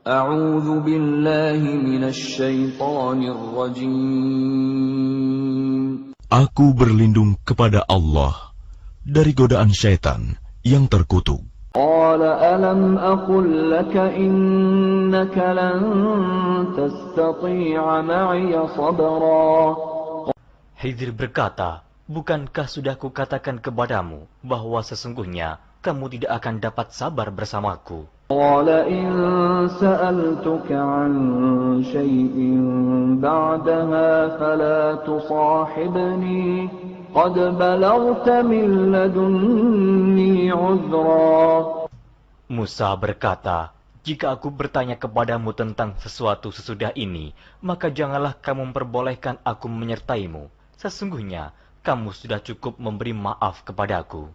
A'udzu billahi minasy syaithanir rajim. Aku berlindung kepada Allah dari godaan syaitan yang terkutuk. Qala alam aqul laka innaka lan tastati'a ma'iya sabra. Khidir berkata, bukankah sudah kukatakan kepadamu bahwa sesungguhnya kamu tidak akan dapat sabar bersamaku? Qala in sa'altuka 'an syai'in ba'daha fala tusahibni qad balaghta min ladunni 'udhra. Musa berkata, jika aku bertanya kepadamu tentang sesuatu sesudah ini, maka janganlah kamu memperbolehkan aku menyertaimu. Sesungguhnya kamu sudah cukup memberi maaf kepadaku.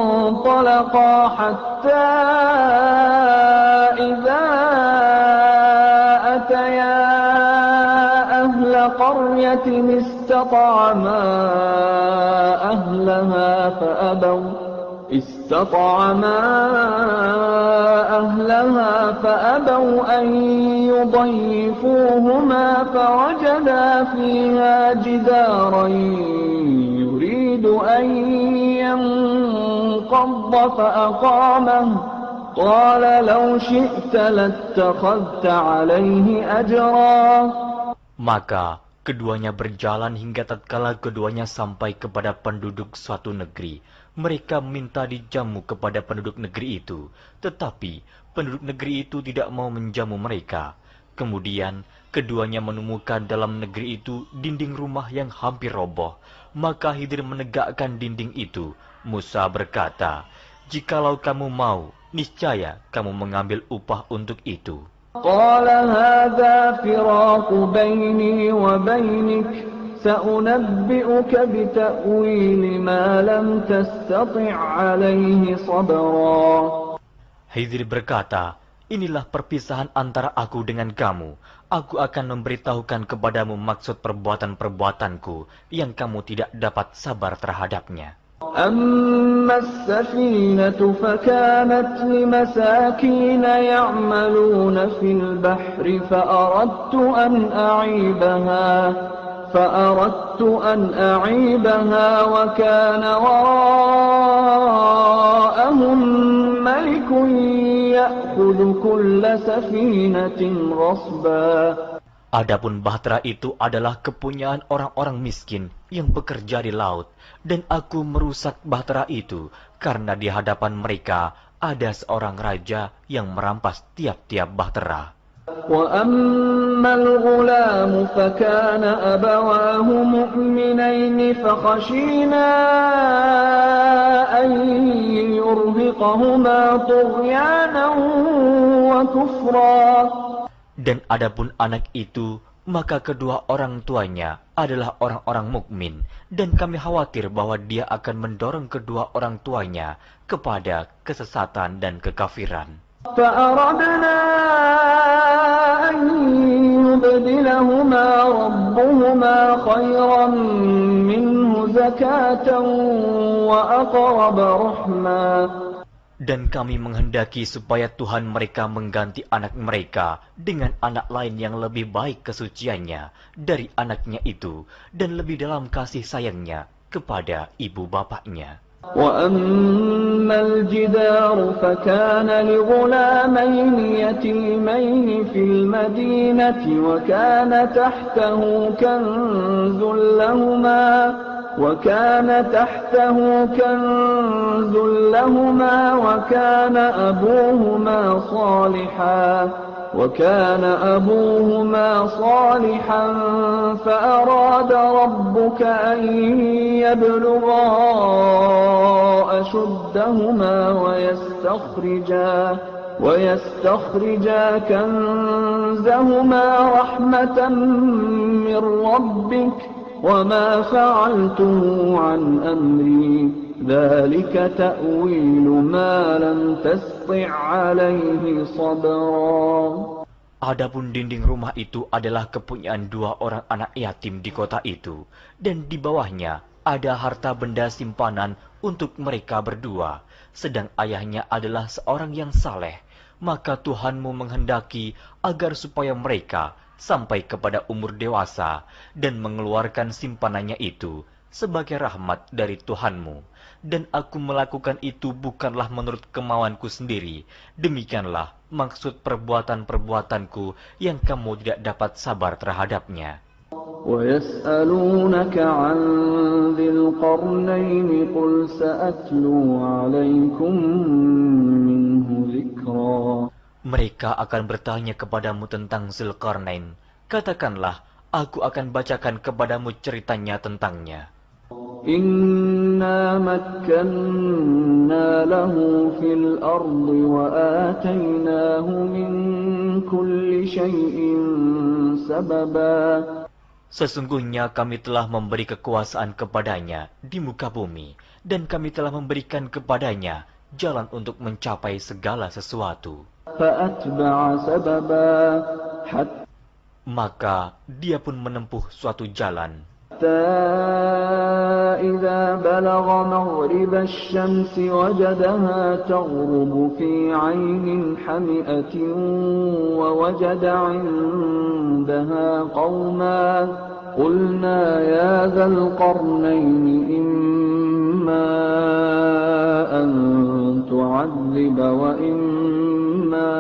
فانطلقا حتى إذا أتيا أهل قرية استطعما أهلها فأبوا أن يضيفوهما فوجدا فيها جدارا يريد أن ينقض فأقامه قال لو شئت لاتخذت عليه أجرا. Maka keduanya berjalan hingga tatkala keduanya sampai kepada penduduk suatu negeri. Mereka minta dijamu kepada penduduk negeri itu, tetapi penduduk negeri itu tidak mau menjamu mereka. Kemudian keduanya menemukan dalam negeri itu dinding rumah yang hampir roboh. Maka Khidir menegakkan dinding itu. Musa berkata, jikalau kamu mau, niscaya kamu mengambil upah untuk itu. Qala hadza firaqu baini wa bainik sa'unabbi'uka bita'wili ma lam tastati' 'alaihi sabra. Khidir berkata, inilah perpisahan antara aku dengan kamu. Aku akan memberitahukan kepadamu maksud perbuatan-perbuatanku yang kamu tidak dapat sabar terhadapnya. أما السفينة فكانت لمساكين يعملون في البحر فأردت أن أعيبها وكان وراءهم ملك يأخذ كل سفينة غصبا. Adapun bahtera itu adalah kepunyaan orang-orang miskin yang bekerja di laut, dan aku merusak bahtera itu karena di hadapan mereka ada seorang raja yang merampas tiap-tiap bahtera. وَأَمَّا الْغُلَامُ فَكَانَ أَبَوَاهُ مُؤْمِنَيْنِ فَخَشِينَا أَن يُرْهِقَهُمَا طُغْيَانًا وَكُفْرًا. Dan adapun anak itu, maka kedua orang tuanya adalah orang-orang mukmin, dan kami khawatir bahwa dia akan mendorong kedua orang tuanya kepada kesesatan dan kekafiran. فَأَرَدْنَا أَن يُبْدِلَهُمَا رَبُّهُمَا خَيْرًا مِّنْهُ زَكَاةً وَأَقْرَبَ رَحْمًا. Dan kami menghendaki supaya Tuhan mereka mengganti anak mereka dengan anak lain yang lebih baik kesuciannya dari anaknya itu, dan lebih dalam kasih sayangnya kepada ibu bapaknya. وَأَمَّا الْجِدَارُ فَكَانَ لِغُلَامَيْنِ يَتِيمَيْنِ فِي الْمَدِينَةِ وَكَانَ تَحْتَهُ كنز لهما وكان أبوهما صالحا فأراد ربك أن يبلغا أشدهما ويستخرجا كنزهما رحمة من ربك وما فعلته عن أمري ذلك تأويل ما لم تسطع عليه صبرا. Adapun dinding rumah itu adalah kepunyaan dua orang anak yatim di kota itu, dan di bawahnya ada harta benda simpanan untuk mereka berdua, sedang ayahnya adalah seorang yang saleh. maka Tuhanmu menghendaki agar supaya mereka sampai kepada umur dewasa dan mengeluarkan simpanannya itu sebagai rahmat dari Tuhanmu. Dan aku melakukan itu bukanlah menurut kemauanku sendiri. Demikianlah maksud perbuatan-perbuatanku yang kamu tidak dapat sabar terhadapnya. وَيَسْأَلُونَكَ عَنْ ذِي الْقَرْنَيْنِ قُلْ سَأَتْلُو عَلَيْكُمْ مِنْهُ ذِكْرًا. Mereka akan bertanya kepadamu tentang Zulkarnain. Katakanlah, aku akan bacakan kepadamu ceritanya tentangnya. إِنَّا مَكَّنَّا لَهُ فِي الْأَرْضِ وَآتَيْنَاهُ مِنْ كُلِّ شَيْءٍ سَبَبًا. Sesungguhnya kami telah memberi kekuasaan kepadanya di muka bumi, dan kami telah memberikan kepadanya jalan untuk mencapai segala sesuatu. فَأَتْبَعَ سَبَبًا Maka dia pun menempuh suatu jalan. حَتَّى إِذَا بَلَغَ مَغْرِبَ الشَّمْسِ وَجَدَهَا تَغْرُبُ فِي عَيْنٍ حَمِئَةٍ وَوَجَدَ عِندَهَا قَوْمًا قُلْنَا يَا ذَا الْقَرْنَيْنِ إِمَّا أَن تُعَذِّبَ وَإِمَّا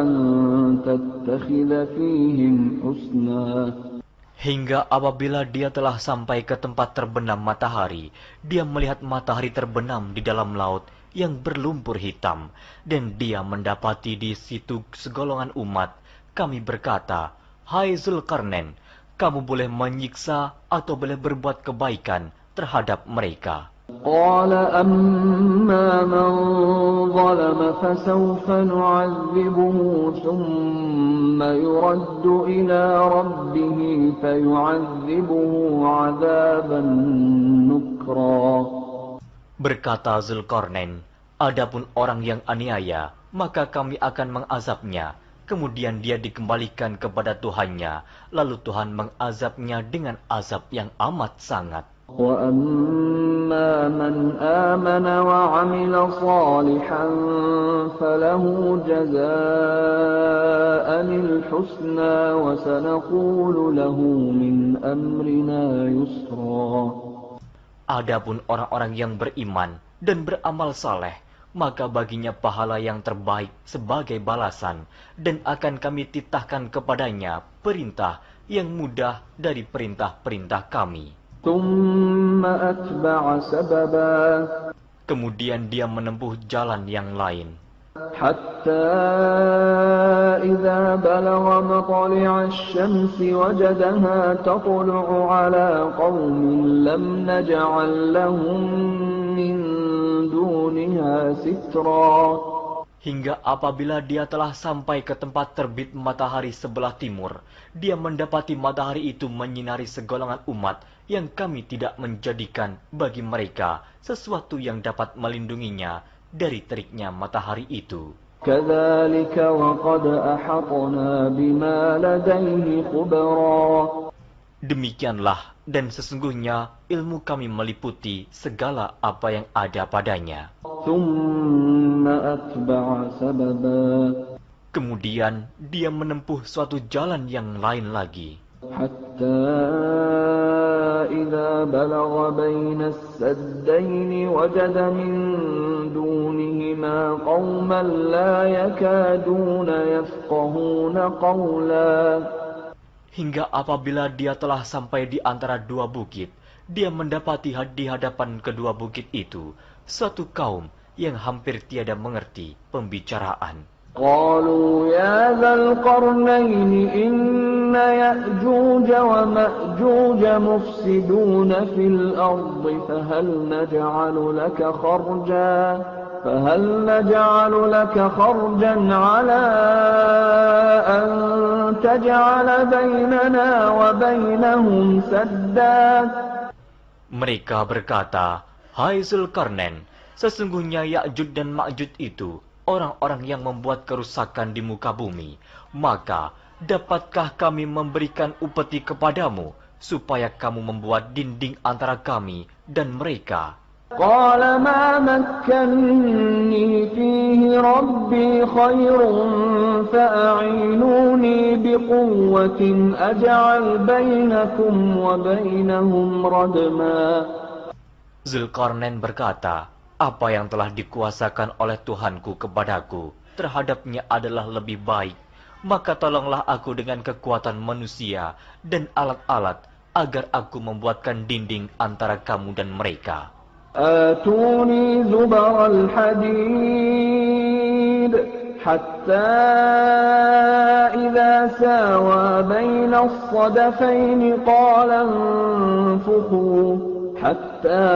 أَن تَتَّخِذَ فِيهِمْ حُسْنًا. Hingga apabila dia telah sampai ke tempat terbenam matahari, dia melihat matahari terbenam di dalam laut yang berlumpur hitam, dan dia mendapati di situ segolongan umat. Kami berkata, "Hai Zulkarnain, kamu boleh menyiksa atau boleh berbuat kebaikan terhadap mereka." قال أما من ظلم فسوف نعذبه ثم يرد إلى ربه فيعذبه عذابا نكرا. Berkata Zulkarnain, adapun orang yang aniaya, maka kami akan mengazabnya. Kemudian dia dikembalikan kepada Tuhannya, lalu Tuhan mengazabnya dengan azab yang amat sangat. وَأَمَّا مَنْ آمَنَ وَعَمِلَ صَالِحًا فَلَهُ جَزَاءً الْحُسْنَى وَسَنَقُولُ لَهُ مِنْ أَمْرِنَا يُسْرًا. Adapun orang-orang yang beriman dan beramal saleh, maka baginya pahala yang terbaik sebagai balasan, dan akan kami titahkan kepadanya perintah yang mudah dari perintah-perintah kami. ثُمَّ أَتْبَعَ سَبَبًا. Kemudian dia menempuh jalan yang lain. حَتَّى إِذَا بَلَغَ مَطْلِعَ الشَّمْسِ وَجَدَهَا تَطْلُعُ عَلَى قَوْمٍ لَمْ نَجْعَلْ لَهُم مِّن دُونِهَا سِتْرًا. Hingga apabila dia telah sampai ke tempat terbit matahari sebelah timur, dia mendapati matahari itu menyinari segolongan umat yang kami tidak menjadikan bagi mereka sesuatu yang dapat melindunginya dari teriknya matahari itu. كَذَلِكَ وَقَدْ أَحَطْنَا بِمَا لَدَيْهِ خُبْرًا. Demikianlah, dan sesungguhnya ilmu kami meliputi segala apa yang ada padanya. ثُمَّ أَتْبَعَ سَبَبًا. Kemudian dia menempuh suatu jalan yang lain lagi. حَتَّى إِذَا بَلَغَ بَيْنَ السَّدَّيْنِ وَجَدَ مِن دُونِهِمَا قَوْمًا لَّا يَكَادُونَ يَفْقَهُونَ قَوْلًا. Hingga apabila dia telah sampai di antara dua bukit, dia mendapati di hadapan kedua bukit itu suatu kaum yang hampir tiada mengerti pembicaraan. قالوا يا ذا القرنين إن يأجوج ومأجوج مفسدون في الأرض فهل نجعل لك خرجا على أن تجعل بيننا وبينهم سدا. Mereka berkata, "Hai Zulkarnain, sesungguhnya Ya'juj dan Ma'juj itu orang-orang yang membuat kerusakan di muka bumi. Maka, dapatkah kami memberikan upeti kepadamu, supaya kamu membuat dinding antara kami dan mereka?" قال ما مكني فيه ربي خير فأعينوني بقوة أجعل بينكم وبينهم ردما. Zulkarnain berkata, apa yang telah dikuasakan oleh Tuhanku kepadaku terhadapnya adalah lebih baik. Maka tolonglah aku dengan kekuatan manusia dan alat-alat agar aku membuatkan dinding antara kamu dan mereka. آتوني زبر الحديد حتى إذا ساوى بين الصدفين قال انفخوا حتى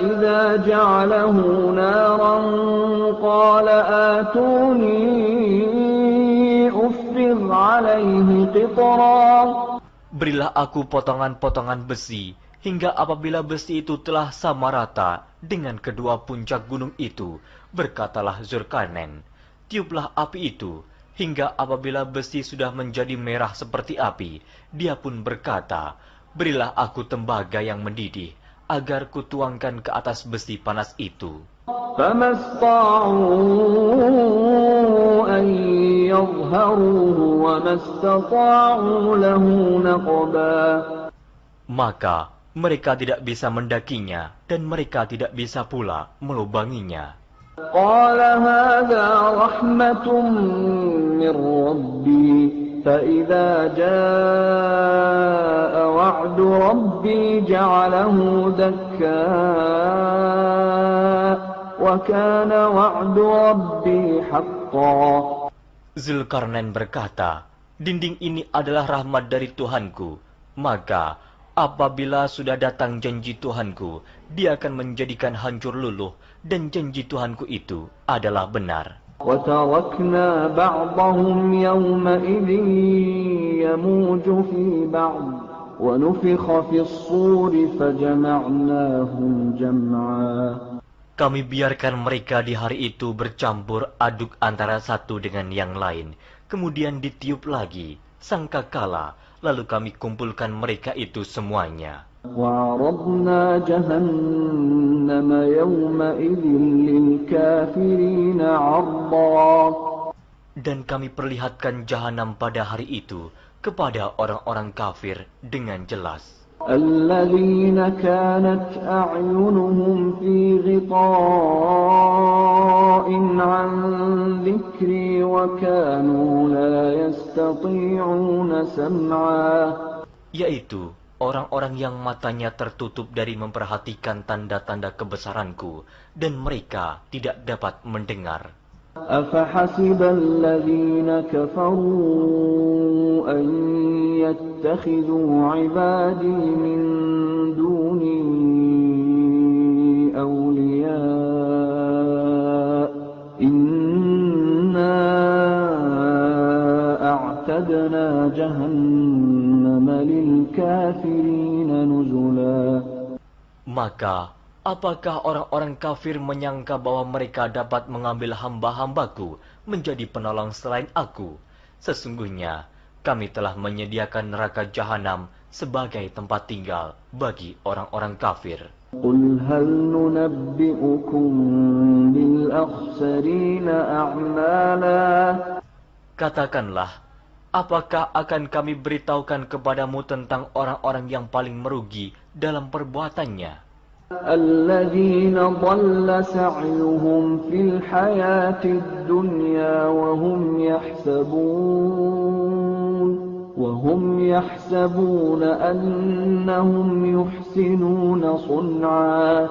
إذا جعله نارا قال آتوني أفرغ عليه قطرا. Berilah aku potongan-potongan besi, hingga apabila besi itu telah sama rata dengan kedua puncak gunung itu, berkatalah Zulkarnain, tiuplah api itu, hingga apabila besi sudah menjadi merah seperti api, dia pun berkata, berilah aku tembaga yang mendidih, agar kutuangkan ke atas besi panas itu. فما استطاعوا أن يظهروه وما استطاعوا له نقبا. Maka mereka tidak bisa mendakinya dan mereka tidak bisa pula melubanginya. قال هذا رحمة من ربي فإذا جاء وعد ربي جعله دكا وكان وعد ربي حقا. Zulkarnain berkata, dinding ini adalah rahmat dari Tuhanku, maka apabila sudah datang janji Tuhanku, dia akan menjadikan hancur luluh, dan janji Tuhanku itu adalah benar. وَتَرَكْنَا بَعْضَهُمْ يَوْمَئِذٍ يَمُوجُ فِي بَعْضٍ وَنُفِخَ فِي الصُّورِ فَجَمَعْنَاهُمْ جَمْعًا. Kami biarkan mereka di hari itu bercampur aduk antara satu dengan yang lain, kemudian ditiup lagi sangkakala, lalu kami kumpulkan mereka itu semuanya. وَعَرَضْنَا جَهَنَّمَ يَوْمَئِذٍ لِلْكَافِرِينَ عَرْضًا. Dan kami perlihatkan jahanam pada hari itu kepada orang-orang kafir dengan jelas. الَّذِينَ كَانَتْ أَعْيُنُهُمْ فِي غِطَاءٍ عَنْ ذِكْرِي وَكَانُوا لَا يَسْتَطِيعُونَ سَمْعًا. Yaitu orang-orang yang matanya tertutup dari memperhatikan tanda-tanda kebesaranku, dan mereka tidak dapat mendengar. أَفَحَسِبَ الَّذِينَ كَفَرُوا أَن يَتَّخِذُوا عِبَادِي مِن دُونِي أَوْلِيَاءَ إِنَّا أَعْتَدْنَا جَهَنَّمَ لِلْكَافِرِينَ نُزُلًا. Maka apakah orang-orang kafir menyangka bahwa mereka dapat mengambil hamba-hambaku menjadi penolong selain aku? Sesungguhnya kami telah menyediakan neraka jahanam sebagai tempat tinggal bagi orang-orang kafir. Qul hal nunabbi'ukum bil akhsarina a'mala. Katakanlah, apakah akan kami beritahukan kepadamu tentang orang-orang yang paling merugi dalam perbuatannya? الذين ضل سعيهم في الحياة الدنيا وهم يحسبون أنهم يحسنون صنعا.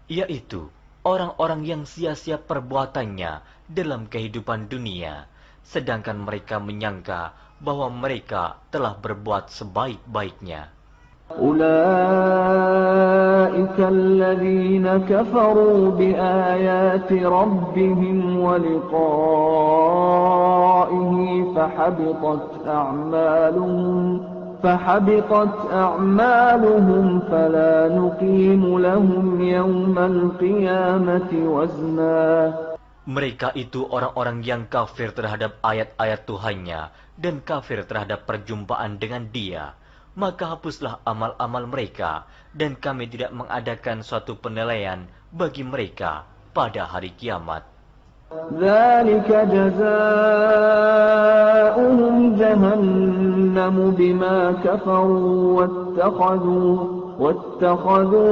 Yaitu orang-orang yang sia-sia perbuatannya dalam kehidupan dunia, sedangkan mereka menyangka bahwa mereka telah berbuat sebaik-baiknya. أولئك الذين كفروا بآيات ربهم ولقائه فحبطت أعمالهم فلا نقيم لهم يوم القيامة وزنا. Mereka itu orang-orang yang kafir terhadap ayat-ayat Tuhannya dan kafir terhadap perjumpaan dengan Dia. maka hapuslah amal-amal mereka, dan kami tidak mengadakan suatu penilaian bagi mereka pada hari kiamat. ذلك جزاؤهم جهنم بما كفروا واتخذوا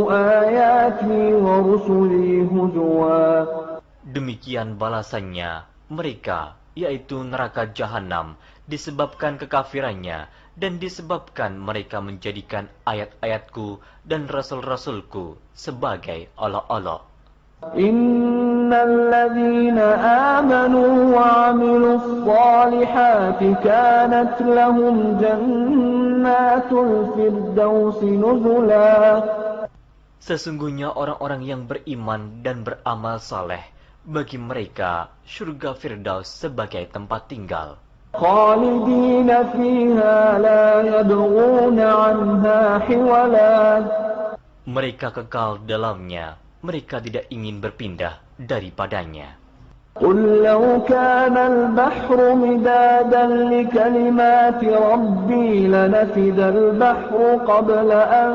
آياتي ورسلي هزوا. Demikian balasannya mereka, yaitu neraka jahanam, disebabkan kekafirannya dan disebabkan mereka menjadikan ayat-ayatku dan rasul-rasulku sebagai olok-olok. Innal ladzina amanu wa 'amilus shalihati kanat lahum jannatul firdausi nuzula. Sesungguhnya orang-orang yang beriman dan beramal saleh, bagi mereka surga Firdaus sebagai tempat tinggal. Khalidina fiha la yabghuna 'anha hiwala. Mereka kekal dalamnya, mereka tidak ingin berpindah daripadanya. قل لو كان البحر مدادا لكلمات ربي لنفد البحر قبل أن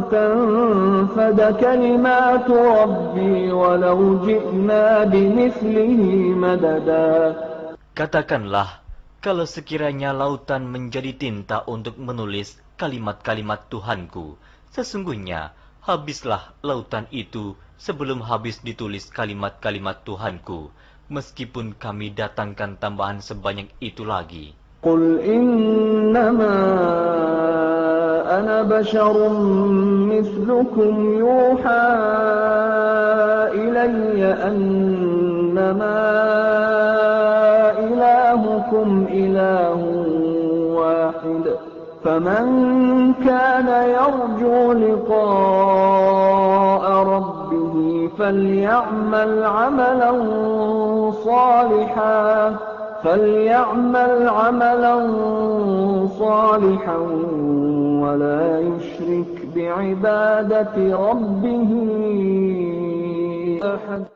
تنفد كلمات ربي ولو جئنا بمثله مددا. Katakanlah, kalau sekiranya lautan menjadi tinta untuk menulis kalimat-kalimat Tuhanku, sesungguhnya habislah lautan itu sebelum habis ditulis kalimat-kalimat Tuhanku, meskipun kami datangkan tambahan sebanyak itu lagi. Qul innama ana basharun mislukum yuha ilayya annama ilahukum ilahun wahid. فمن كان يرجو لقاء ربه فليعمل عملا صالحا ولا يشرك بعبادة ربه أحد.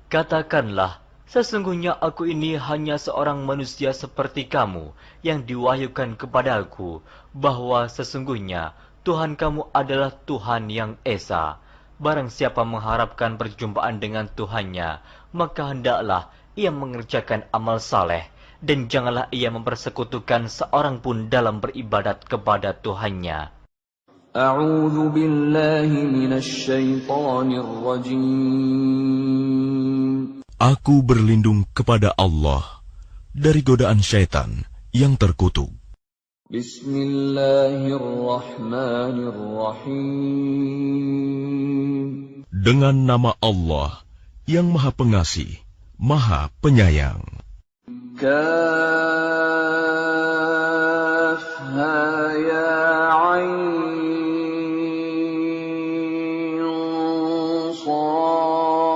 Katakanlah, sesungguhnya aku ini hanya seorang manusia seperti kamu yang diwahyukan kepadaku, bahwa sesungguhnya Tuhan kamu adalah Tuhan yang Esa. Barang siapa mengharapkan perjumpaan dengan Tuhannya, maka hendaklah ia mengerjakan amal saleh, dan janganlah ia mempersekutukan seorang pun dalam beribadat kepada Tuhannya. A'udzu billahi minasy syaithanir rajim. Aku berlindung kepada Allah dari godaan syaitan yang terkutuk. Bismillahirrahmanirrahim. Dengan nama Allah yang Maha Pengasih, Maha Penyayang. Kaf ha ya ain sad.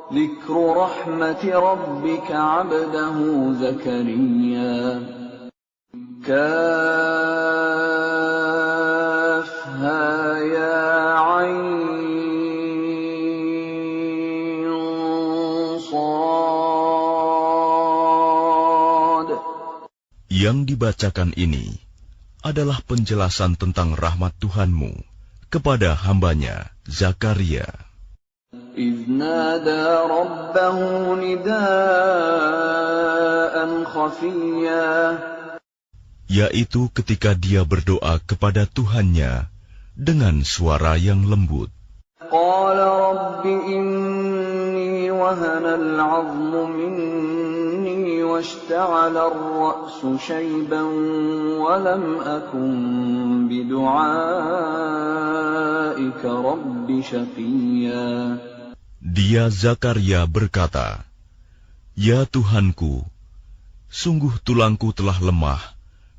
Dzikru rahmati rabbika 'abdahu Zakariya. Kaf ha ya ain sad. Yang dibacakan ini adalah penjelasan tentang rahmat Tuhanmu kepada hambanya Zakaria. إذ نادى ربه نداء خفيا. Yaitu ketika dia berdoa kepada Tuhannya dengan suara yang lembut. قال رب إني وهن العظم مني واشتعل الرأس شيبا ولم أكن بدعائك رب شقيا. Dia Zakaria berkata, "Ya Tuhanku, sungguh tulangku telah lemah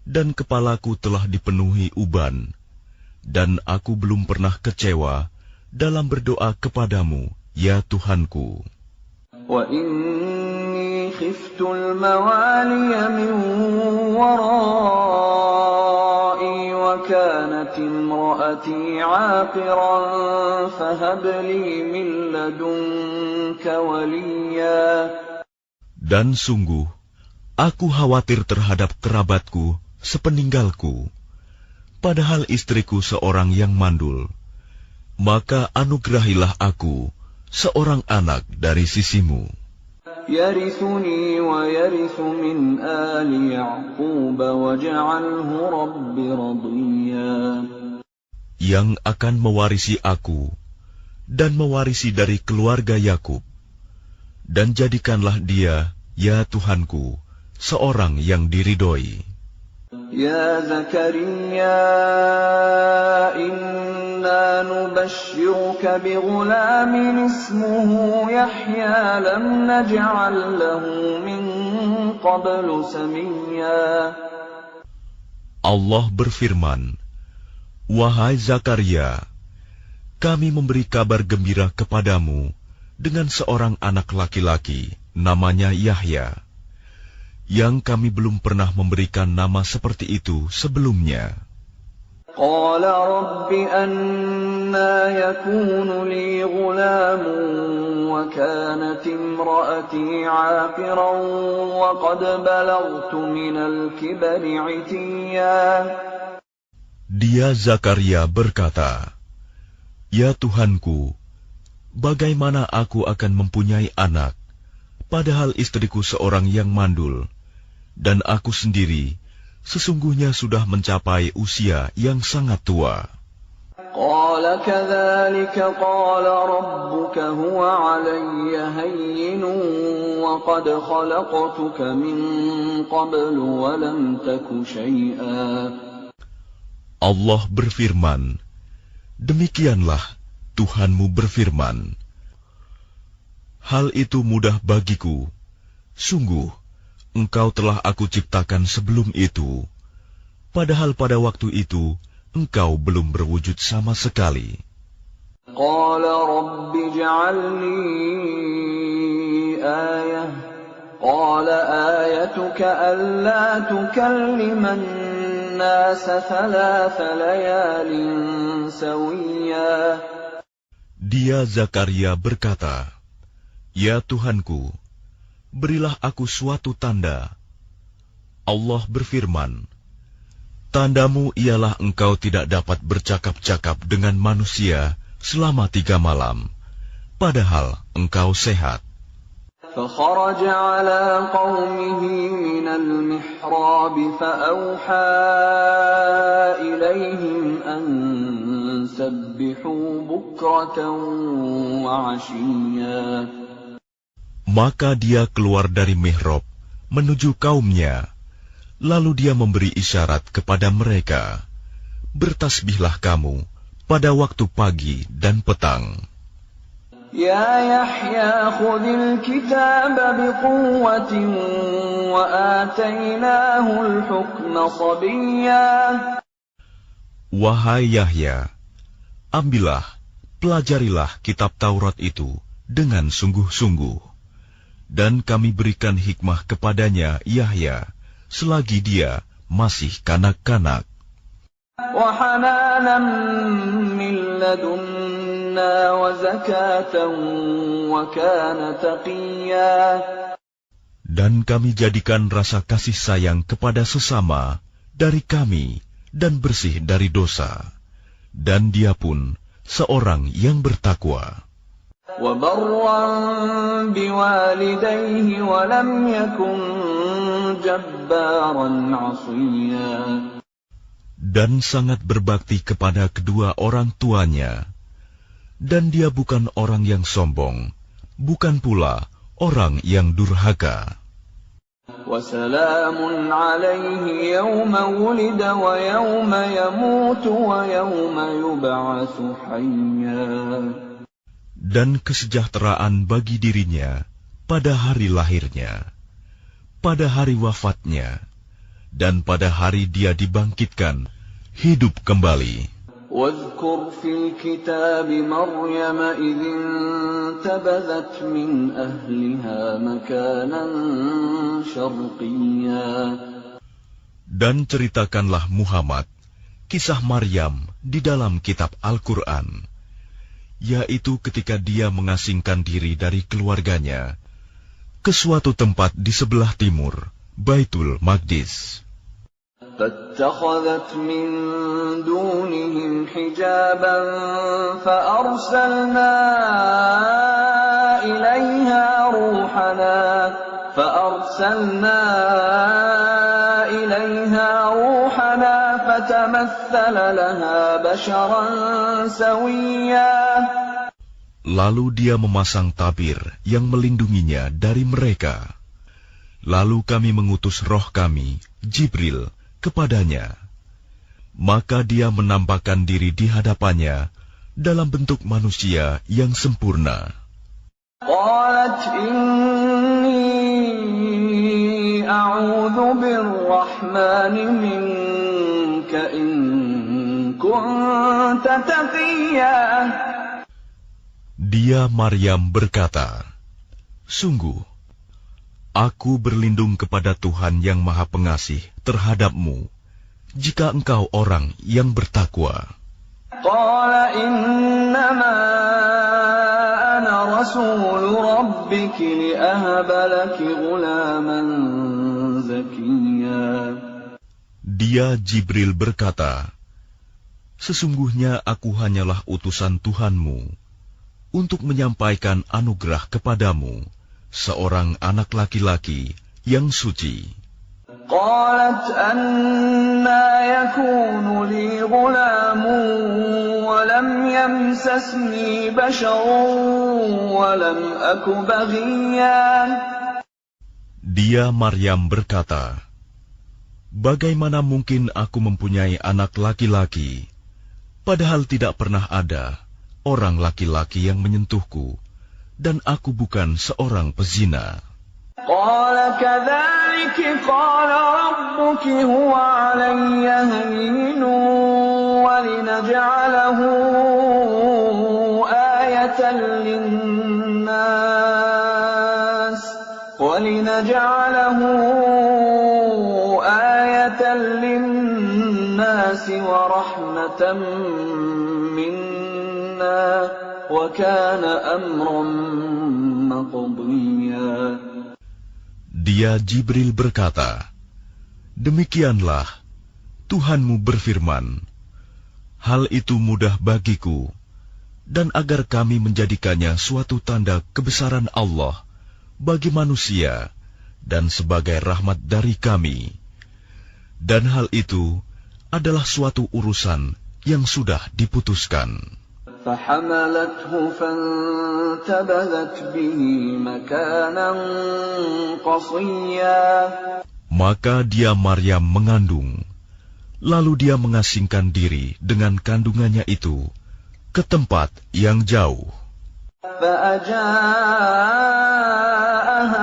dan kepalaku telah dipenuhi uban, dan aku belum pernah kecewa dalam berdoa kepadamu, ya Tuhanku. Wa inni khiftul mawaliya min warai wa كانت امرأتي عاقرا فهب لي من لدنك وليا. Dan sungguh, aku khawatir terhadap kerabatku sepeninggalku, padahal istriku seorang yang mandul. Maka anugerahilah aku seorang anak dari sisimu, يرثني ويرث من آل يعقوب واجعله رب رضيا. yang akan mewarisi aku dan mewarisi dari keluarga Yakub, dan jadikanlah dia, ya Tuhanku, seorang yang diridhoi. يا زكريا إنا نبشرك بغلام اسمه يحيى لم نجعل له من قبل سميا. Allah berfirman, Wahai Zakaria, kami memberi kabar gembira kepadamu dengan seorang anak laki-laki, namanya Yahya, yang kami belum pernah memberikan nama seperti itu sebelumnya. قال رب أنى يكون لي غلام وكانت امرأتي عاقرا وقد بلغت من الكبر عتيا. Dia Zakaria berkata, Ya Tuhanku, bagaimana aku akan mempunyai anak, padahal istriku seorang yang mandul, dan aku sendiri sesungguhnya sudah mencapai usia yang sangat tua. قال كذلك قال ربك هو علي هين وقد خلقتك من قبل ولم تك شيئا. Allah berfirman, Demikianlah Tuhanmu berfirman, Hal itu mudah bagiku. Sungguh, Engkau telah aku ciptakan sebelum itu, padahal pada waktu itu Engkau belum berwujud sama sekali. قال رب اجعل لي آية قال آيتك ألا تكلم الناس 3 ليال سويا. Dia Zakaria berkata, Ya Tuhanku, berilah aku suatu tanda. Allah berfirman, Tandamu ialah engkau tidak dapat bercakap-cakap dengan manusia selama 3 malam, padahal engkau sehat. فخرج على قومه من المحراب فأوحى إليهم أن سبحوا بكرة وعشيا. Maka dia keluar dari mihrab menuju kaumnya, lalu dia memberi isyarat kepada mereka, Bertasbihlah kamu pada waktu pagi dan petang. يا يحيى خذ الكتاب بقوة وآتيناه الحكم صبيا. Wahai Yahya, ambillah, pelajarilah kitab Taurat itu dengan sungguh-sungguh, dan kami berikan hikmah kepadanya Yahya selagi dia masih kanak-kanak. وحنانا من لدنا وزكاة وكان تقيا. Dan kami jadikan rasa kasih sayang kepada sesama dari kami dan bersih dari dosa, dan dia pun seorang yang bertakwa. وبرا بوالديه ولم يكن جبارا عصيا. Dan sangat berbakti kepada kedua orang tuanya, dan dia bukan orang yang sombong, bukan pula orang yang durhaka. وسلام عليه يوم ولد ويوم يموت ويوم يبعث حيا. Dan kesejahteraan bagi dirinya pada hari lahirnya, pada hari wafatnya, dan pada hari dia dibangkitkan hidup kembali. واذكر في الكتاب مريم إذ انتبذت من أهلها مكانا شرقيا. Dan ceritakanlah Muhammad kisah Maryam di dalam kitab Al-Quran, yaitu ketika dia mengasingkan diri dari keluarganya ke suatu tempat di sebelah timur, Baitul Maqdis. فاتخذت من دونهم حجابا فأرسلنا إليها روحنا فتمثل لها بشرا سويا. Lalu dia memasang tabir yang melindunginya dari mereka. Lalu kami mengutus roh kami, Jibril, kepadanya. Maka dia menampakkan diri di hadapannya dalam bentuk manusia yang sempurna. قالت إني أعوذ بالرحمن منك إن كنت تقيا. Dia Maryam berkata, "Sungguh, aku berlindung kepada Tuhan yang Maha Pengasih terhadapmu, jika engkau orang yang bertakwa." قال إنما أنا رسول ربك لأهب لك غلاما زكيا. Dia Jibril berkata, "Sesungguhnya aku hanyalah utusan Tuhanmu untuk menyampaikan anugerah kepadamu, seorang anak laki-laki yang suci." قالت أنى يكون لي غلام ولم يمسسني بشر ولم أك بغيا. Dia Maryam berkata, "Bagaimana mungkin aku mempunyai anak laki-laki, padahal tidak pernah ada orang laki-laki yang menyentuhku, dan aku bukan seorang pezina." قال كذلك قال ربك هو علي هين ولنجعله آية للناس ورحمة منا وكان أمرا مقضيا. Dia Jibril berkata, "Demikianlah Tuhanmu berfirman, hal itu mudah bagiku, dan agar kami menjadikannya suatu tanda kebesaran Allah bagi manusia dan sebagai rahmat dari kami. Dan hal itu adalah suatu urusan yang sudah diputuskan." فحملته فانتبذت به مكانا قصيا. Maka dia Maryam mengandung, lalu dia mengasingkan diri dengan kandungannya itu ke tempat yang jauh. فأجاءها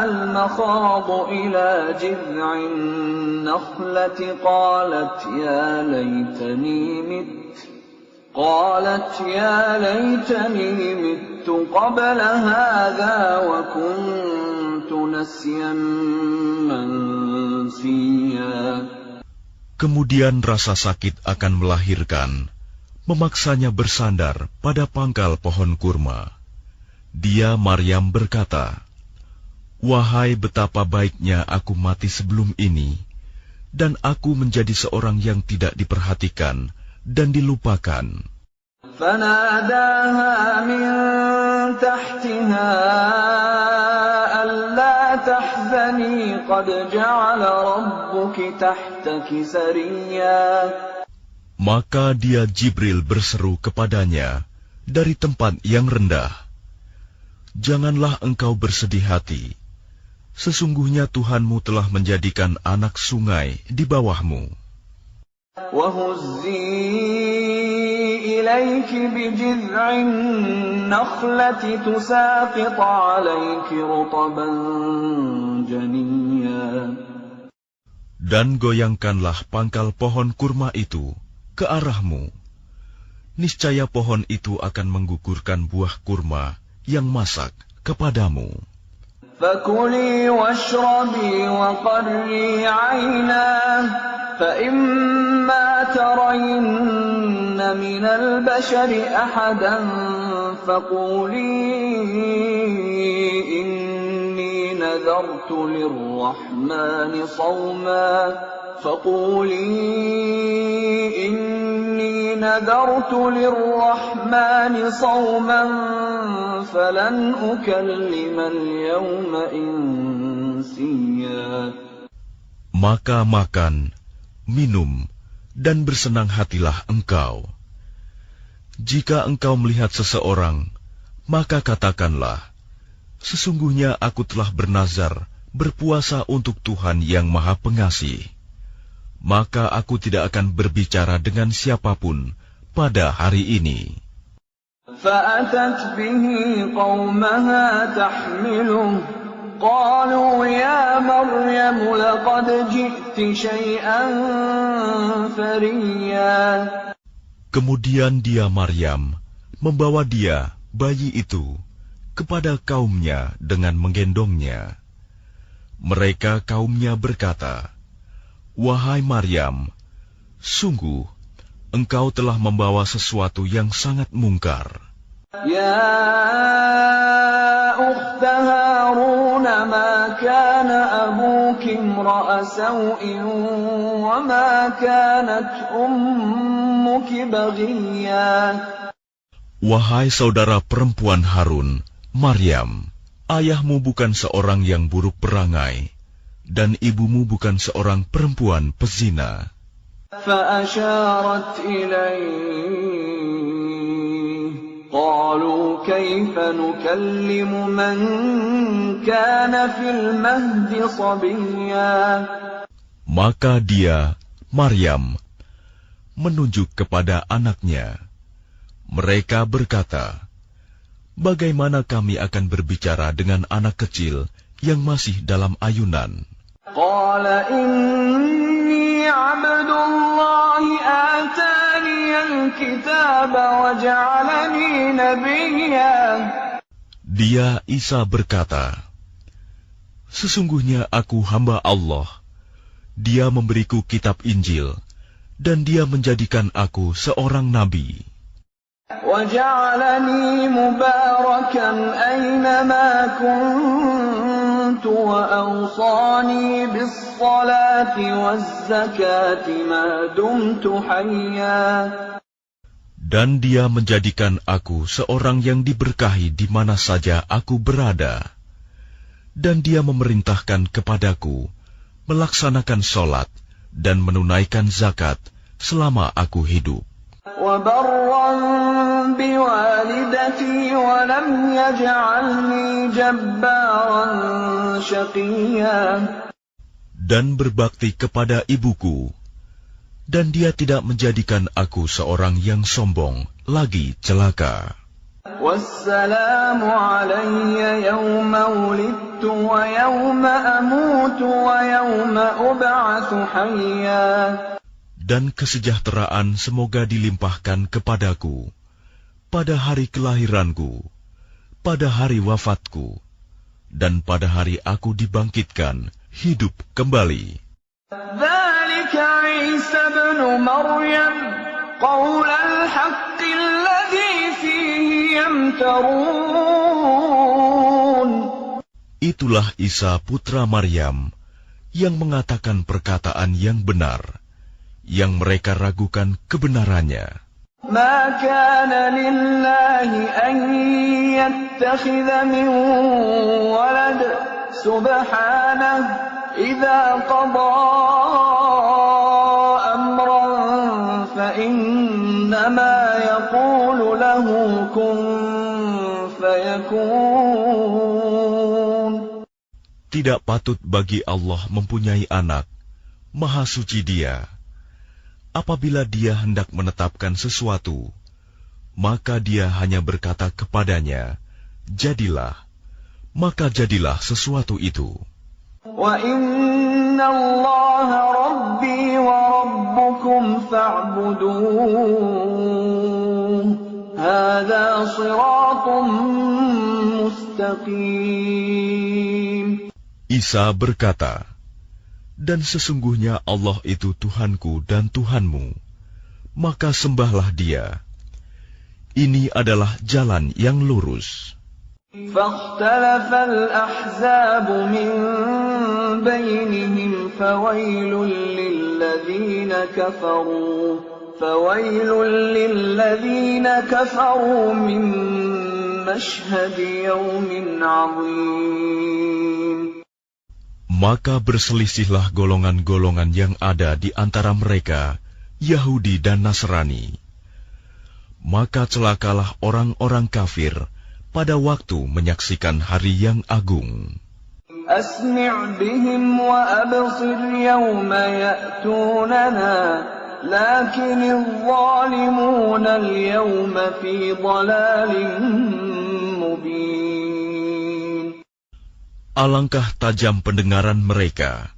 المخاض إلى جذع النخلة قالت يا ليتني مت قبل هذا وكنت نسيا منسيا. Kemudian rasa sakit akan melahirkan, memaksanya bersandar pada pangkal pohon kurma. Dia Maryam berkata, "Wahai betapa baiknya aku mati sebelum ini, dan aku menjadi seorang yang tidak diperhatikan dan dilupakan." فناداها من تحتها ألا تحزني قد جعل ربك تحتك سريا. Maka dia Jibril berseru kepadanya dari tempat yang rendah, "Janganlah engkau bersedih hati. Sesungguhnya Tuhanmu telah menjadikan anak sungai di bawahmu." وهزي إليك بجذع النخلة تساقط عليك رطبا جنيا. Dan goyangkanlah pangkal pohon kurma itu ke arahmu. Niscaya pohon itu akan menggugurkan buah kurma yang masak kepadamu. فكلي واشربي وقري عينا فإما ترين من البشر أحدا فقولي إني نذرت للرحمن صوما فلن أكلم اليوم إنسيا. Maka makan, minum, dan bersenang hatilah engkau. Jika engkau melihat seseorang, maka katakanlah, sesungguhnya aku telah bernazar berpuasa untuk Tuhan yang Maha Pengasih. Maka aku tidak akan berbicara dengan siapapun pada hari ini. فأتت به قومها تحمله قالوا يا مريم لقد جئت شيئا فريا. Kemudian dia Maryam membawa dia, bayi itu, kepada kaumnya dengan menggendongnya. Mereka kaumnya berkata, "Wahai Maryam, sungguh engkau telah membawa sesuatu yang sangat mungkar." Ya ukhta Harun ma kana abuki imra'a saw'in wa ma kanat ummuki baghiya. Wahai saudara perempuan Harun, Maryam, ayahmu bukan seorang yang buruk perangai, dan ibumu bukan seorang perempuan pezina. فأشارت إليه قالوا كيف نكلم من كان في المهد صبيا. Maka dia, Maryam, menunjuk kepada anaknya. Mereka berkata, bagaimana kami akan berbicara dengan anak kecil yang masih dalam ayunan? Qala inni abdullahi atani al-kitaba wa ja'alani nabiyya. Dia Isa berkata, sesungguhnya aku hamba Allah. Dia memberiku kitab Injil dan dia menjadikan aku seorang nabi. وَجَعَلَنِي مُبَارَكًا أَيْنَمَا كُنتُ وَأَوْصَانِي بِالصَّلَاةِ وَالزَّكَاةِ مَا دُمْتُ حَيًّا. Dan dia menjadikan aku seorang yang diberkahi di mana saja aku berada. Dan dia memerintahkan kepadaku melaksanakan sholat dan menunaikan zakat selama aku hidup. وَبَرًّا بِوَالِدَتِي وَلَمْ يَجْعَلْنِي جَبَّارًا شَقِيًّا. Dan berbakti kepada ibuku, dan dia tidak menjadikan aku seorang yang sombong, lagi celaka. وَالسَّلَامُ عَلَيَّ يَوْمَ وُلِدتُّ وَيَوْمَ أَمُوتُ وَيَوْمَ أُبْعَثُ حَيًّا. Dan kesejahteraan semoga dilimpahkan kepadaku pada hari kelahiranku, pada hari wafatku, dan pada hari aku dibangkitkan hidup kembali. Dzalika Isa ibn Maryam qaulal haqqil ladzi fihi yamtarun. Itulah Isa putra Maryam yang mengatakan perkataan yang benar, yang mereka ragukan kebenarannya. Ma kana lillahi an yattakhidha min walad subhanahu idza qada amran fa innama yaqulu lahu kun fayakun. Tidak patut bagi Allah mempunyai anak, Maha Suci Dia. Apabila dia hendak menetapkan sesuatu, maka dia hanya berkata kepadanya, jadilah, maka jadilah sesuatu itu. Wa inna Allah rabbi wa rabbukum fa'buduh. Hadha siratun mustaqim. Isa berkata, Dan sesungguhnya Allah itu Tuhanku dan Tuhanmu, maka sembahlah Dia. Ini adalah jalan yang lurus. فاختلف الأحزاب من بينهم فويل للذين كفروا من مشهد يوم عظيم. Maka berselisihlah golongan-golongan yang ada di antara mereka, Yahudi dan Nasrani. Maka celakalah orang-orang kafir pada waktu menyaksikan hari yang agung. أسمع بهم وأبصر يوم يأتوننا لكن الظالمون اليوم في ضلال مبين. Alangkah tajam pendengaran mereka,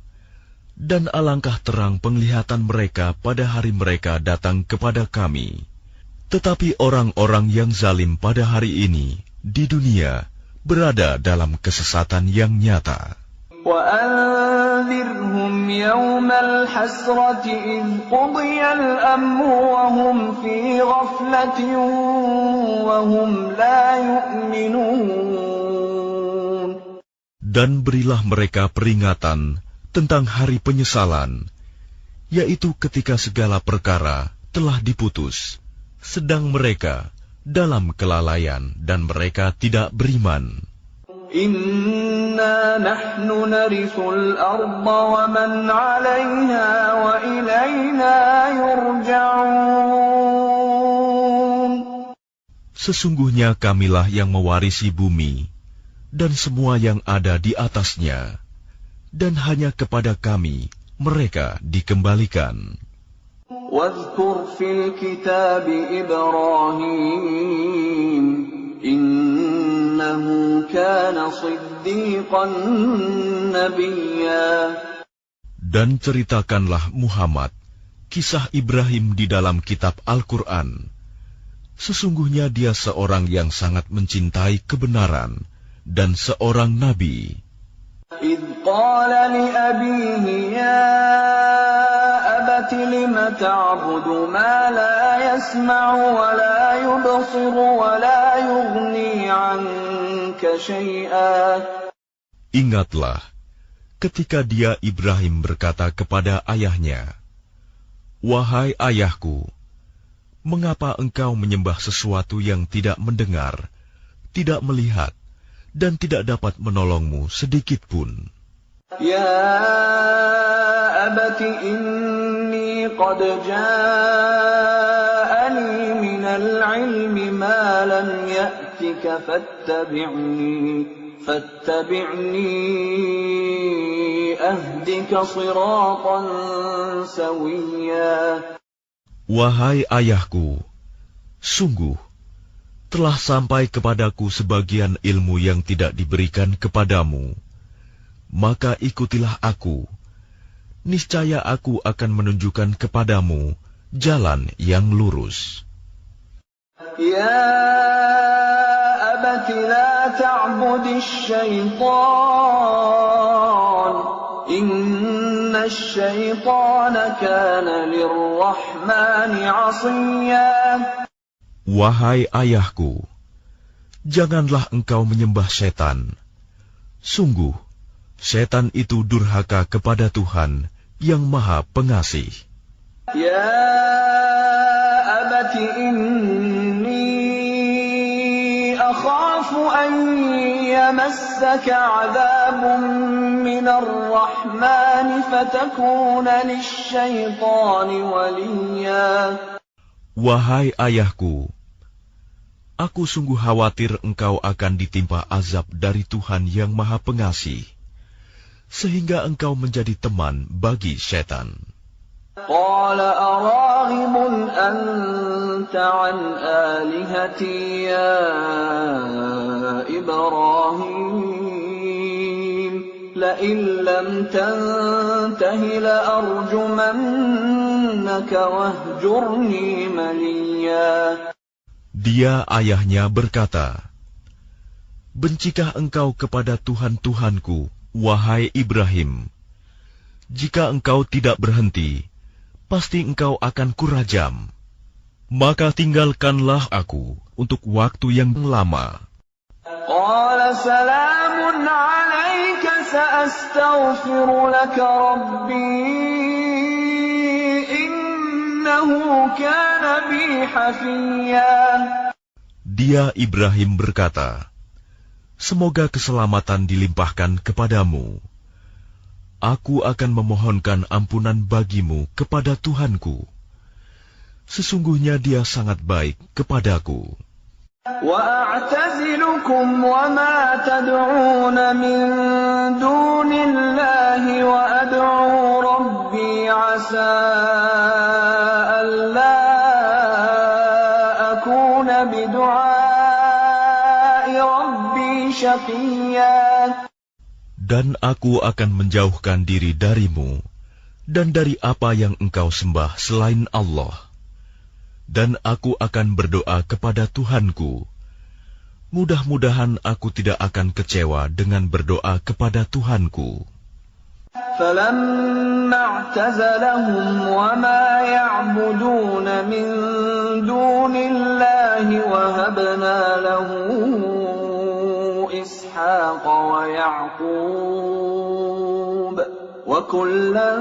dan alangkah terang penglihatan mereka pada hari mereka datang kepada kami. Tetapi orang-orang yang zalim pada hari ini di dunia berada dalam kesesatan yang nyata. وأنذرهم يوم الحسرة إذ قضي الأمر وهم في غفلة وهم لا يؤمنون. Dan berilah mereka peringatan tentang hari penyesalan, yaitu ketika segala perkara telah diputus, sedang mereka dalam kelalaian dan mereka tidak beriman. Inna nahnu narithul arda wa man 'alayha wa ilayna yurja'un. Sesungguhnya kamilah yang mewarisi bumi dan semua yang ada di atasnya, dan hanya kepada kami mereka dikembalikan. Wadhkur fil kitab Ibrahim innahu kana siddiqan nabiyya. Dan ceritakanlah Muhammad kisah Ibrahim di dalam kitab Al-Quran. Sesungguhnya dia seorang yang sangat mencintai kebenaran dan seorang nabi. إذ قال لأبيه يا أبت لم تعبد ما لا يسمع ولا يبصر ولا يغني عنك شيئا. Ingatlah ketika dia Ibrahim berkata kepada ayahnya, "Wahai ayahku, mengapa engkau menyembah sesuatu yang tidak mendengar, tidak melihat, dan tidak dapat menolongmu sedikit pun?" Ya abati inni qad ja'ani minal ilmi ma lam ya'tika fattabi'ni ahdika siratan sawiyya. Wahai ayahku, sungguh telah sampai kepadaku sebagian ilmu yang tidak diberikan kepadamu. Maka ikutilah aku. Niscaya aku akan menunjukkan kepadamu jalan yang lurus. Ya abati la ta'budis syaitan. Inna syaitana kana lirrahmani 'asiyya. Wahai ayahku, janganlah engkau menyembah setan. Sungguh, setan itu durhaka kepada Tuhan yang Maha Pengasih. Ya abati inni akhafu an yamassaka 'adabun minar rahmani fatakuna lisyaitani waliyya. Wahai ayahku, aku sungguh khawatir engkau akan ditimpa azab dari Tuhan yang Maha Pengasih, sehingga engkau menjadi teman bagi setan. Qala araghibun anta an alihati ya Ibrahim, la'in lam tantahi la'arjumannaka wahjurni maliya. Dia ayahnya berkata, "Bencikah engkau kepada Tuhan-Tuhanku, wahai Ibrahim? Jika engkau tidak berhenti, pasti engkau akan kurajam. Maka tinggalkanlah aku untuk waktu yang lama. قال سلام عليك سأستغفر لك ربي إنه كان بي حفيا. Dia Ibrahim berkata, semoga keselamatan dilimpahkan kepadamu. Aku akan memohonkan ampunan bagimu kepada Tuhanku. Sesungguhnya dia sangat baik kepadaku. وأعتزلكم وما تدعون من دون الله وأدعو ربي عسى ألا أكون بدعاء ربي شقيا. Dan aku akan menjauhkan diri darimu dan dari apa yang engkau sembah selain Allah. Dan aku akan berdoa kepada Tuhanku. Mudah-mudahan aku tidak akan kecewa dengan berdoa kepada Tuhanku. فلما اعتزلهم وما يعبدون من دون الله وهبنا له إسحاق ويعقوب وكلا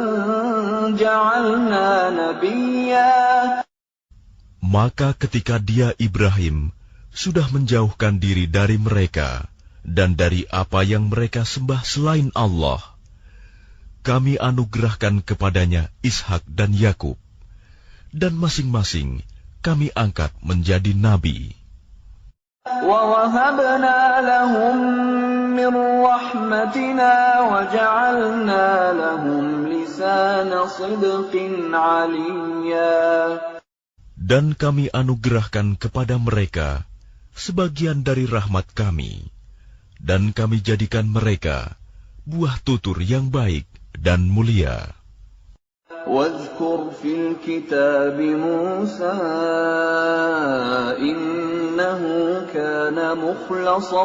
جعلنا نبيا. Maka ketika dia Ibrahim sudah menjauhkan diri dari mereka dan dari apa yang mereka sembah selain Allah, kami anugerahkan kepadanya Ishak dan Yakub, dan masing-masing kami angkat menjadi nabi. وَوَهَبْنَا لَهُم مِّن رَّحْمَتِنَا وَجَعَلْنَا لَهُمْ لِسَانَ صِدْقٍ عَلِيًّا. Dan kami anugerahkan kepada mereka sebagian dari rahmat kami, dan kami jadikan mereka buah tutur yang baik dan mulia. وَاذْكُرْ فِي الْكِتَابِ مُوسَىٰ إِنَّهُ كَانَ مُخْلَصًا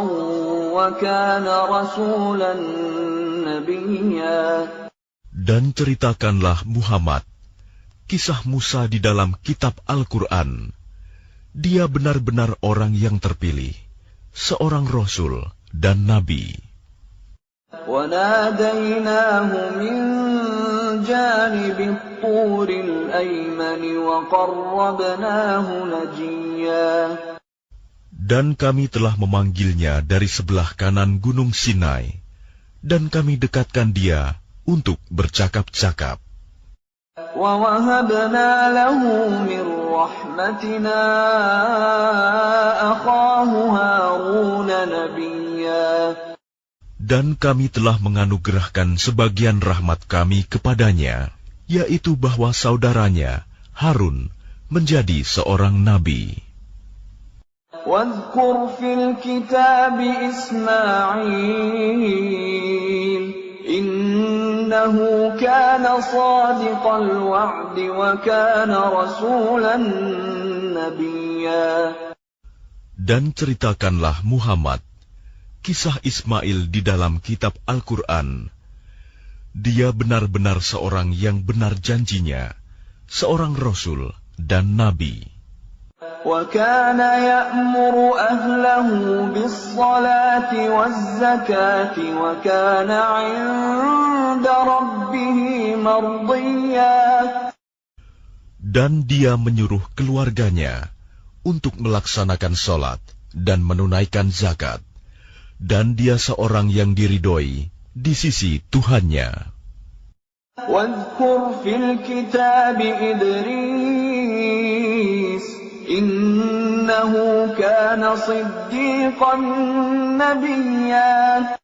وَكَانَ رَسُولًا نَبِيًّا. Dan ceritakanlah Muhammad kisah Musa di dalam kitab Al-Quran. Dia benar-benar orang yang terpilih, seorang Rasul dan Nabi. وَنَادَيْنَاهُ مِنْ جَانِبِ الطُّورِ الْأَيْمَنِ وَقَرَّبْنَاهُ نَجِيًّا. Dan kami telah memanggilnya dari sebelah kanan Gunung Sinai, dan kami dekatkan dia untuk bercakap-cakap. وَوَهَبْنَا لَهُ مِنْ رَحْمَتِنَا أَخَاهُ هَارُونَ نَبِيًّا. Dan kami telah menganugerahkan sebagian rahmat kami kepadanya, yaitu bahwa saudaranya Harun menjadi seorang nabi. وَاذْكُرْ فِي الْكِتَابِ إِسْمَاعِيلَ إِنَّهُ كَانَ صَادِقَ الْوَعْدِ وَكَانَ رَسُولًا نَبِيًّا. Dan ceritakanlah Muhammad kisah Ismail di dalam kitab Al-Quran. Dia benar-benar seorang yang benar janjinya, seorang Rasul dan Nabi. وَكَانَ يَأْمُرُ أَهْلَهُ بِالصَّلَاةِ وَالزَّكَاةِ وَكَانَ عِندَ رَبِّهِ مَرْضِيًّا. Dan dia menyuruh keluarganya untuk melaksanakan sholat dan menunaikan zakat. Dan dia seorang yang diridhoi di sisi Tuhannya. وَاذْكُرْ فِي الْكِتَابِ إِدْرِيسَ إِنَّهُ كَانَ صِدِّيقًا نَبِيًّا.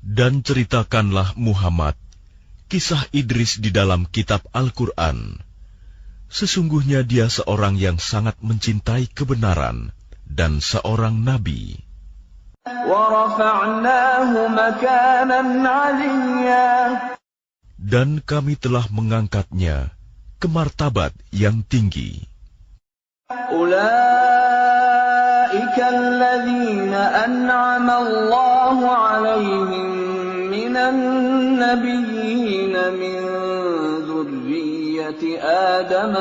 Dan ceritakanlah Muhammad kisah Idris di dalam kitab Al-Quran. Sesungguhnya dia seorang yang sangat mencintai kebenaran dan seorang nabi. وَرَفَعْنَاهُ مَكَانًا عَلِيًّا. Dan kami telah mengangkatnya ke martabat yang tinggi. أُولَئِكَ الَّذِينَ أَنْعَمَ اللَّهُ عَلَيْهِمْ مِنَ النبيين من ذرية آدم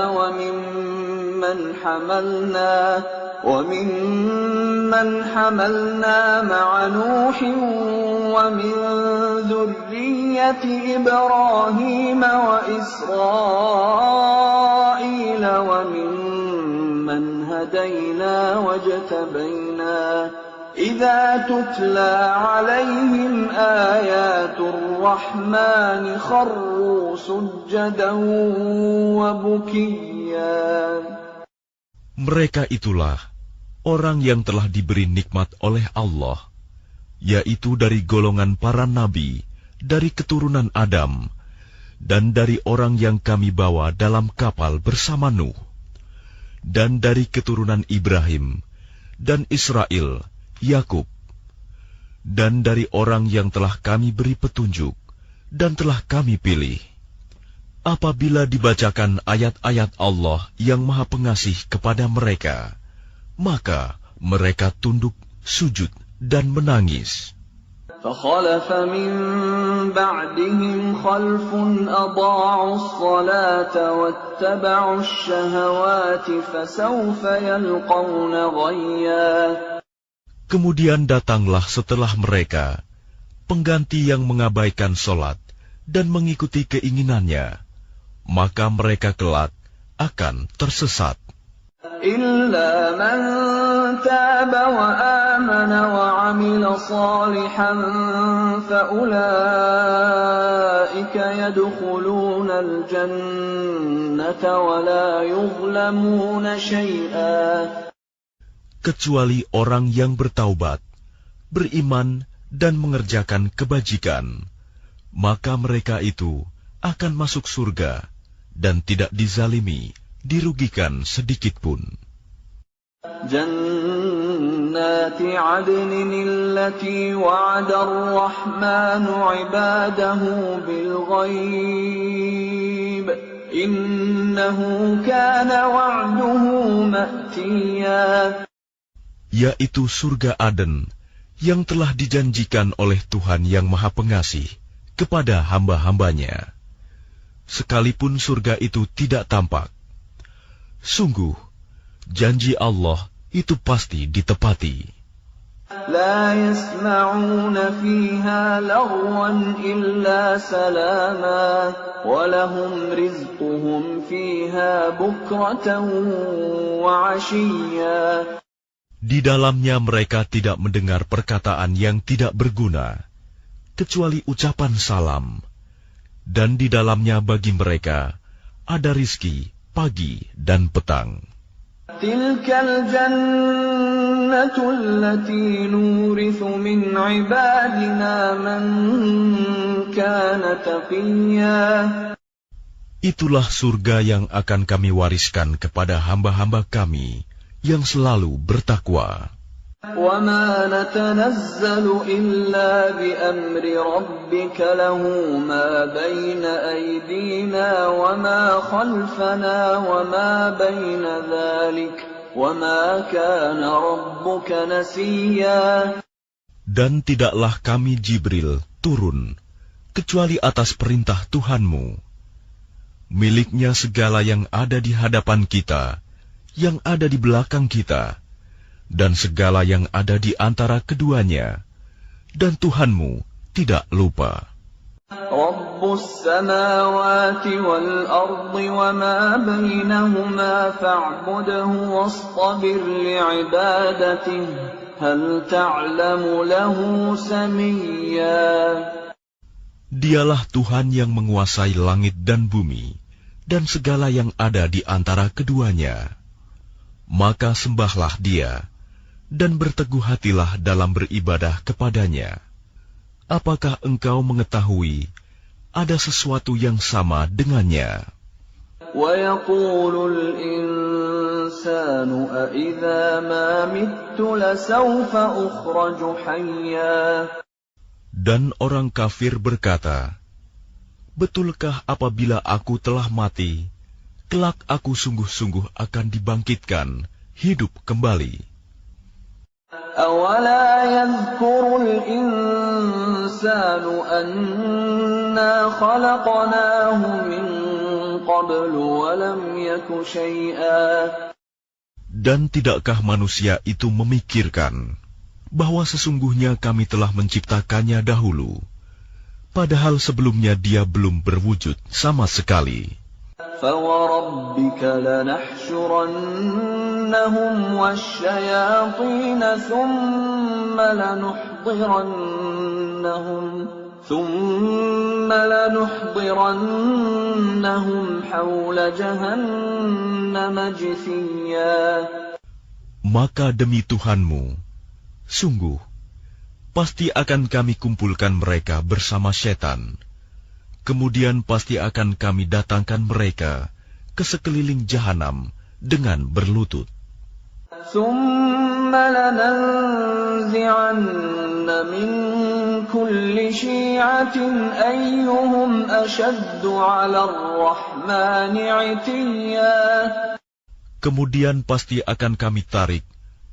وممن حملنا مع نوح ومن ذرية إبراهيم وإسرائيل وممن هدينا واجتبينا إذا تتلى عليهم آيات الرحمن خروا سجدا وبكيا. Mereka itulah orang yang telah diberi nikmat oleh Allah, yaitu dari golongan para nabi, dari keturunan Adam, dan dari orang yang kami bawa dalam kapal bersama Nuh, dan dari keturunan Ibrahim, dan Israel, Yakub, dan dari orang yang telah kami beri petunjuk, dan telah kami pilih. Apabila dibacakan ayat-ayat Allah yang Maha Pengasih kepada mereka, maka mereka tunduk, sujud, dan menangis. فخلف من بعدهم خلف أضاعوا الصلاة واتبعوا الشهوات فسوف يلقون غيا. Kemudian datanglah setelah mereka pengganti yang mengabaikan sholat dan mengikuti keinginannya, maka mereka kelak akan tersesat. إلا من تاب وآمن وعمل صالحا فأولئك يدخلون الجنة ولا يظلمون شيئا. Kecuali orang yang bertaubat, beriman dan mengerjakan kebajikan, maka mereka itu akan masuk surga dan tidak dizalimi, dirugikan sedikitpun. جنات عدن التي وعد الرحمن عباده بالغيب إنه كان وعده مأتيا. Yaitu surga Aden yang telah dijanjikan oleh Tuhan yang Maha Pengasih kepada hamba-hambanya. Sekalipun surga itu tidak tampak, sungguh janji Allah itu pasti ditepati. لا يسمعون فيها لغوا إلا سلاما ولهم رزقهم فيها بكرة وعشيا. Di dalamnya mereka tidak mendengar perkataan yang tidak berguna, kecuali ucapan salam, dan di dalamnya bagi mereka ada rizki pagi dan petang. تلك الجنة التي نورث من عبادنا من كان تقيا. Itulah surga yang akan kami wariskan kepada hamba-hamba kami yang selalu bertakwa. وما نتنزل إلا بأمر ربك له ما بين أيدينا وما خلفنا وما بين ذلك وما كان ربك نسيا. Dan tidaklah kami Jibril turun kecuali atas perintah Tuhanmu. Miliknya segala yang ada di hadapan kita, yang ada di belakang kita, dan segala yang ada di antara keduanya, dan Tuhanmu tidak lupa. Rabbus samawati wal ardi wa ma bainahuma fa'budhu wastabir li'ibadatihi hal ta'lamu lahu samiyya. Dialah Tuhan yang menguasai langit dan bumi, dan segala yang ada di antara keduanya. Maka sembahlah Dia, dan berteguh hatilah dalam beribadah kepadanya. Apakah engkau mengetahui ada sesuatu yang sama dengannya? وَيَقُولُ الْإِنسَانُ أَإِذَا مَا مِتُّ لَسَوْفَ أُخْرَجُ حَيًّا. Dan orang kafir berkata, betulkah apabila aku telah mati, kelak aku sungguh-sungguh akan dibangkitkan, hidup kembali. أَوَلَا يَذْكُرُ الْإِنسَانُ الْإِنسَانُ أَنَّا خَلَقْنَاهُ مِنْ قَبْلُ وَلَمْ يَكُ شَيْئًا. Dan tidakkah manusia itu memikirkan bahwa sesungguhnya kami telah menciptakannya dahulu, padahal sebelumnya dia belum berwujud sama sekali. فَوَرَبِّكَ لَنَحْشُرَنَّهُمْ وَالشَّيَاطِينَ ثُمَّ لَنُحْضِرَنَّهُمْ حَوْلَ جَهَنَّمَ جِثِيًّا. Maka demi Tuhanmu, sungguh, pasti akan kami kumpulkan mereka bersama setan. Kemudian pasti akan kami datangkan mereka ke sekeliling jahanam dengan berlutut. ثُمَّ لَنَنزِعَنَّ مِنْ كُلِّ شِيعَةٍ أَيُّهُمْ أَشَدُّ عَلَى الرَّحْمَنِ عِتِيًّا. Kemudian pasti akan kami tarik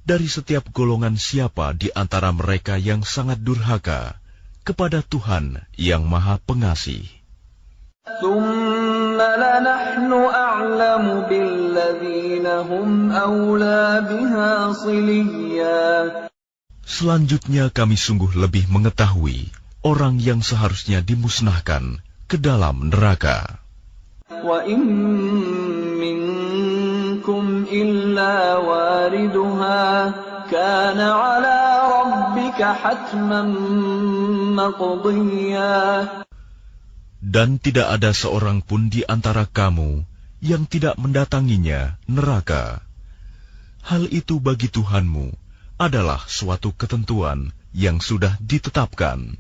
dari setiap golongan siapa di antara mereka yang sangat durhaka kepada Tuhan yang Maha Pengasih. ثُمَّ لَنَحْنُ أَعْلَمُ بِالَّذِينَ هُمْ أَوْلَى بِهَا صِلِيًّا. Selanjutnya kami sungguh lebih mengetahui orang yang seharusnya dimusnahkan ke dalam neraka. وَإِن مِّنكُمْ إِلَّا وَارِدُهَا كَانَ عَلَى رَبِّكَ حَتْمًا مَّقْضِيًّا. Dan tidak ada seorang pun di antara kamu yang tidak mendatanginya neraka. Hal itu bagi Tuhanmu adalah suatu ketentuan yang sudah ditetapkan.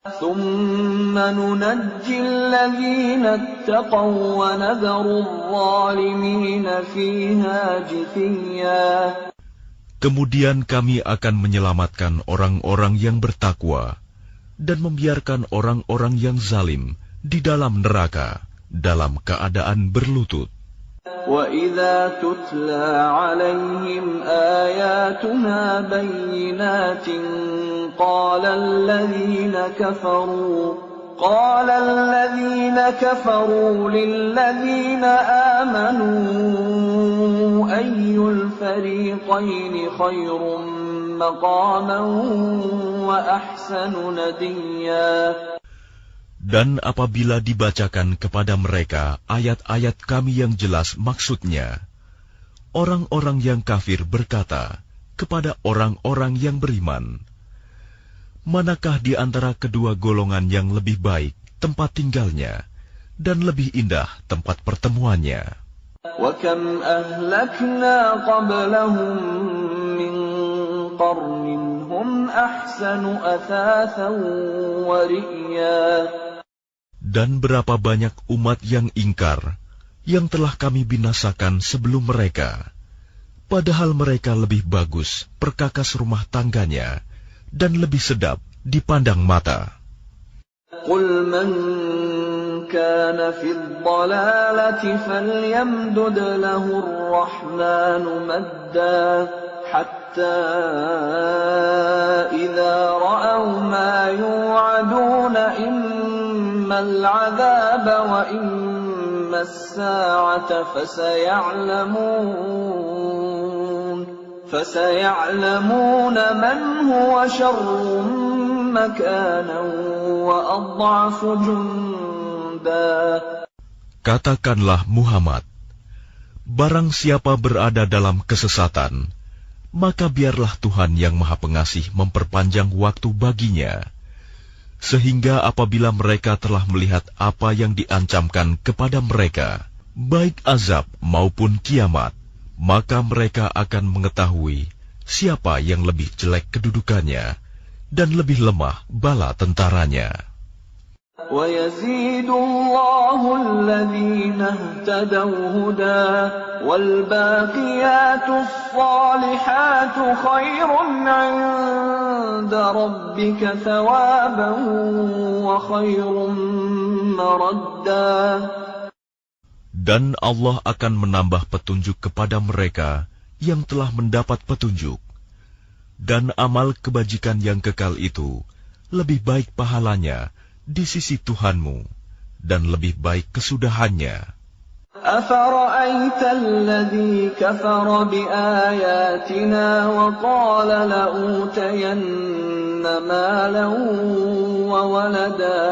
ثُمَّ نُنَجِّي الَّذِينَ اتَّقَوْا وَنَذَرُ الظَّالِمِينَ فِيهَا جِثِيًّا. Kemudian kami akan menyelamatkan orang-orang yang bertakwa dan membiarkan orang-orang yang zalim di dalam neraka dalam keadaan berlutut. وَإِذَا تُتْلَى عَلَيْهِمْ آيَاتُنَا بَيِّنَاتٍ قَالَ الَّذِينَ كَفَرُوا لِلَّذِينَ آمَنُوا أَيُّ الْفَرِيقَيْنِ خَيْرٌ مَّقَامًا وَأَحْسَنُ نَدِيًّا. Dan apabila dibacakan kepada mereka ayat-ayat kami yang jelas maksudnya, orang-orang yang kafir berkata kepada orang-orang yang beriman, manakah di antara kedua golongan yang lebih baik tempat tinggalnya dan lebih indah tempat pertemuannya? وَكَمْ أَهْلَكْنَا قَبْلَهُم مِّن قَرْنٍ هُمْ أَحْسَنُ أَثَاثًا وَرِئْيًا. Dan berapa banyak umat yang ingkar yang telah kami binasakan sebelum mereka, padahal mereka lebih bagus perkakas rumah tangganya dan lebih sedap dipandang mata. قُلْ مَنْ كَانَ فِي الضَّلَالَةِ فَلْيَمْدُدْ لَهُ الرَّحْمَنُ مَدًّا حَتَّى إِذَا رَأَوْا مَا يُوعَدُونَ إِمَّا الْعَذَابَ وَإِمَّا السَّاعَةَ فَسَيَعْلَمُونَ مَنْ هُوَ شَرٌّ مَكَانًا وَأَضْعَفُ جُنْدًا. Katakanlah Muhammad, barang siapa berada dalam kesesatan, maka biarlah Tuhan yang Maha Pengasih memperpanjang waktu baginya, sehingga apabila mereka telah melihat apa yang diancamkan kepada mereka, baik azab maupun kiamat, maka mereka akan mengetahui siapa yang lebih jelek kedudukannya dan lebih lemah bala tentaranya. وَيَزِيدُ اللَّهُ الَّذِينَ اهْتَدَوْا هُدًى وَالْبَاقِيَاتُ الصَّالِحَاتُ خَيْرٌ عِندَ رَبِّكَ ثَوَابًا وَخَيْرٌ مَّرَدًّا. Dan Allah akan menambah petunjuk kepada mereka yang telah mendapat petunjuk, dan amal kebajikan yang kekal itu lebih baik pahalanya di sisi Tuhanmu, dan lebih baik kesudahannya. أفرأيت الذي كفر بآياتنا وقال لأوتين مالا وولدا.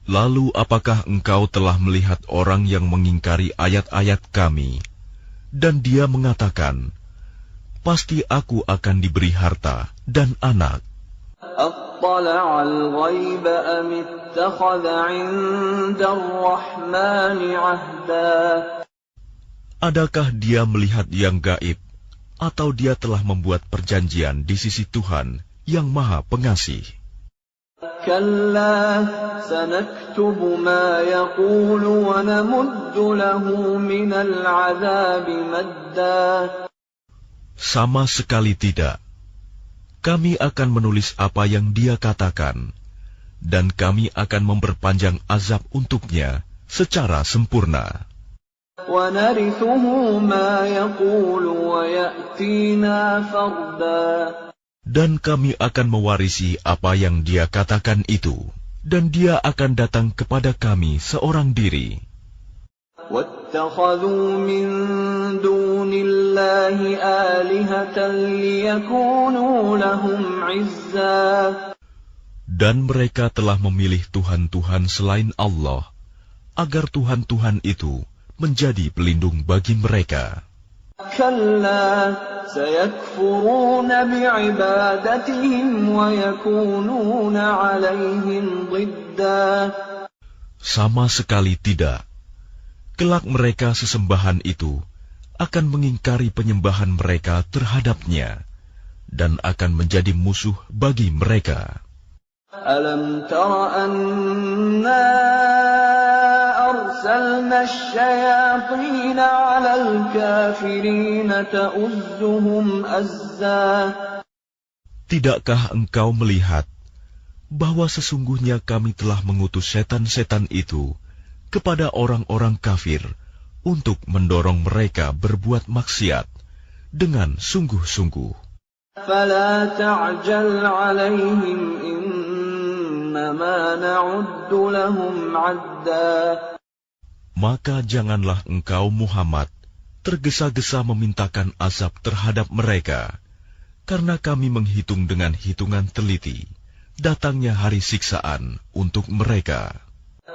Lalu apakah engkau telah melihat orang yang mengingkari ayat-ayat kami, dan dia mengatakan, pasti aku akan diberi harta dan anak. أطلع الغيب أم اتخذ عند الرحمن عهدا. Adakah dia melihat yang gaib, atau dia telah membuat perjanjian di sisi Tuhan yang Maha Pengasih? كلا سنكتب ما يقول ونمد له من العذاب مدا. Sama sekali tidak. Kami akan menulis apa yang dia katakan, dan kami akan memperpanjang azab untuknya secara sempurna. وَنَرِثُهُ مَا يَقُولُ وَيَأْتِينَا فَرْدًا. Dan kami akan mewarisi apa yang dia katakan itu, dan dia akan datang kepada kami seorang diri. وَاتَّخَذُوا مِن دُونِ اللَّهِ آلِهَةً لِيَكُونُوا لَهُمْ عِزًّا. Dan mereka telah memilih Tuhan-Tuhan selain Allah, agar Tuhan-Tuhan itu menjadi pelindung bagi mereka. كَلَّا سَيَكْفُرُونَ بِعِبَادَتِهِمْ وَيَكُونُونَ عَلَيْهِمْ ضِدًّا. Sama sekali tidak. Kelak mereka sesembahan itu akan mengingkari penyembahan mereka terhadapnya, dan akan menjadi musuh bagi mereka. أَلَمْ تَرَ أَنَّا أَرْسَلْنَا الشَّيَاطِينَ عَلَى الْكَافِرِينَ تَؤُزُّهُمْ أَزًّا. Tidakkah engkau melihat bahwa sesungguhnya kami telah mengutus setan-setan itu kepada orang-orang kafir untuk mendorong mereka berbuat maksiat dengan sungguh-sungguh? فَلَا تَعْجَلْ عَلَيْهِمْ إِنَّمَا نَعُدُّ لَهُمْ عَدًّا. Maka janganlah engkau Muhammad tergesa-gesa memintakan azab terhadap mereka, karena kami menghitung dengan hitungan teliti datangnya hari siksaan untuk mereka.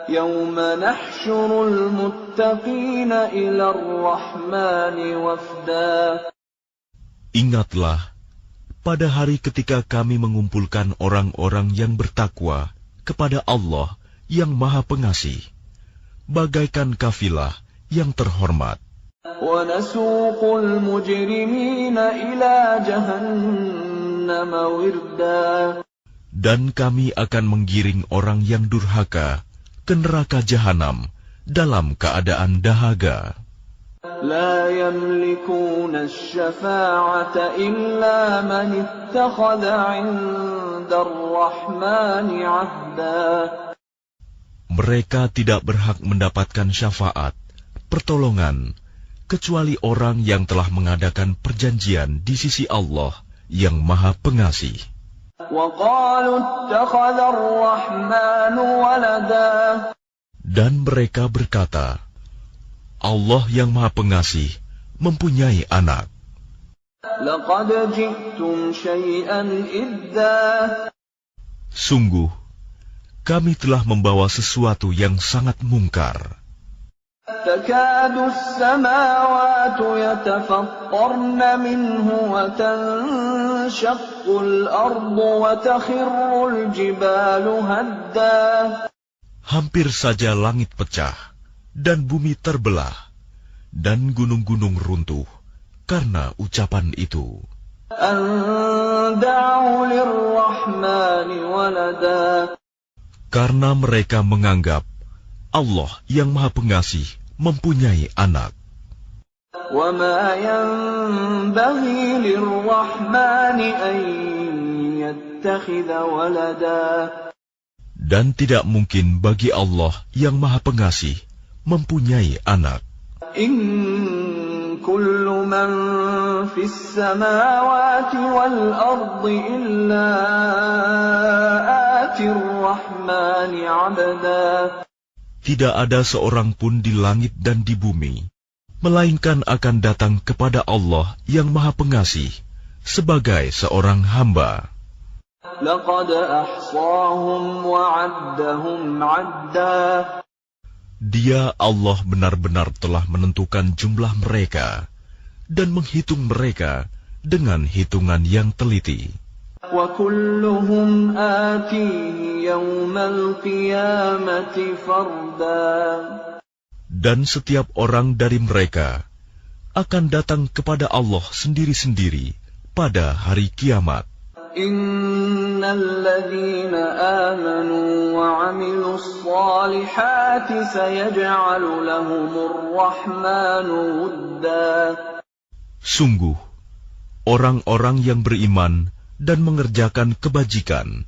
يَوْمَ نَحْشُرُ الْمُتَّقِينَ إِلَى الرَّحْمَنِ وَفْدًا. Ingatlah, pada hari ketika kami mengumpulkan orang-orang yang bertakwa kepada Allah yang Maha Pengasih, bagaikan kafilah yang terhormat. وَنَسُوقُ الْمُجْرِمِينَ إِلَى جَهَنَّمَ وِرْدًا. Dan kami akan menggiring orang yang durhaka ke neraka jahanam dalam keadaan dahaga. لا يملكون الشفاعة إلا من اتخذ عند الرحمن عهدا. Mereka tidak berhak mendapatkan syafaat, pertolongan, kecuali orang yang telah mengadakan perjanjian di sisi Allah yang Maha Pengasih. وقالوا اتخذ الرحمن ولدا. Dan mereka berkata, Allah yang Maha Pengasih mempunyai anak. لقد جئتم شيئا إدا. Sungguh, kami telah membawa sesuatu yang sangat mungkar. تكاد السماوات يتفطرن منه وتنشق الأرض وتخر الجبال هدا. Hampir saja langit pecah dan bumi terbelah dan gunung-gunung runtuh karena ucapan itu. أن دعوا للرحمن ولدا. Karena mereka menganggap Allah yang Maha Pengasih mempunyai anak. وما ينبغي للرحمن أن يتخذ ولدا. Dan tidak mungkin bagi Allah yang Maha Pengasih mempunyai anak. إن كل من في السماوات والأرض إلا آتي الرحمن عبدا. Tidak ada seorang pun di langit dan di bumi, melainkan akan datang kepada Allah yang Maha Pengasih sebagai seorang hamba. لقد أحصاهم وعدهم عدا. Dia Allah benar-benar telah menentukan jumlah mereka dan menghitung mereka dengan hitungan yang teliti. وكلهم آتيه يوم القيامة فردا. Dan setiap orang dari mereka akan datang kepada Allah sendiri-sendiri pada hari kiamat. إن الذين آمنوا وعملوا الصالحات سيجعل لهم الرحمن ودا. Sungguh, orang-orang yang beriman dan mengerjakan kebajikan,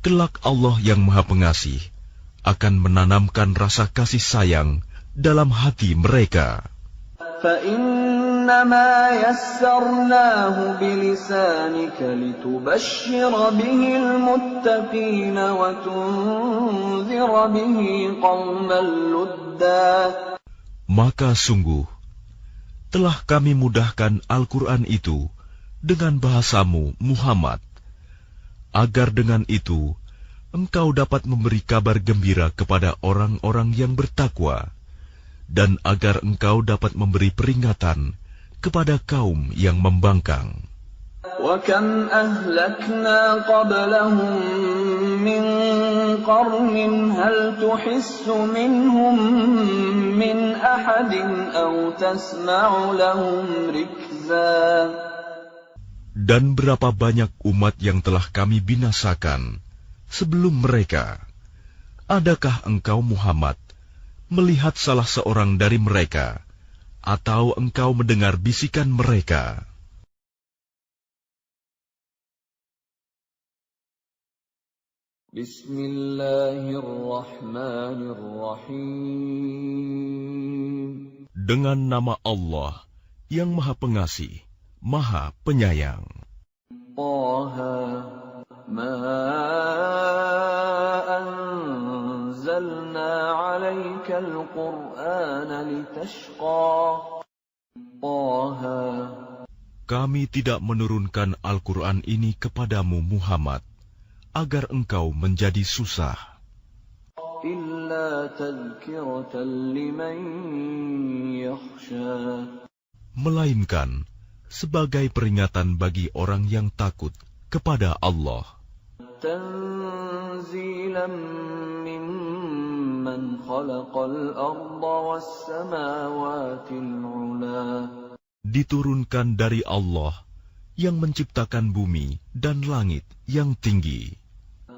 kelak Allah yang Maha Pengasih akan menanamkan rasa kasih sayang dalam hati mereka. فإنما يسرناه بلسانك لتبشر به المتقين وتنذر به قوما لدا. Maka sungguh, telah kami mudahkan Al-Quran itu dengan bahasamu, Muhammad, agar dengan itu engkau dapat memberi kabar gembira kepada orang-orang yang bertakwa, dan agar engkau dapat memberi peringatan kepada kaum yang membangkang. وَكَمْ أَهْلَكْنَا قَبْلَهُمْ مِنْ قَرْنٍ هَلْ تُحِسُّ مِنْهُمْ مِنْ أَحَدٍ أَوْ تَسْمَعُ لَهُمْ رِكْزًا. Dan berapa banyak umat yang telah kami binasakan sebelum mereka. Adakah engkau Muhammad melihat salah seorang dari mereka, atau engkau mendengar bisikan mereka? Bismillahirrahmanirrahim. Dengan nama Allah yang Maha Pengasih, Maha Penyayang. Taha ma anzalna 'alaika al-Qur'ana litashqa. Taha. Kami tidak menurunkan Al-Quran ini kepadamu Muhammad agar engkau menjadi susah, Illa tadhkiratan liman yakhsha. melainkan sebagai peringatan bagi orang yang takut kepada Allah. Tanzilan mimman khalaqal arda was samawatil 'ula. Diturunkan dari Allah yang menciptakan bumi dan langit yang tinggi.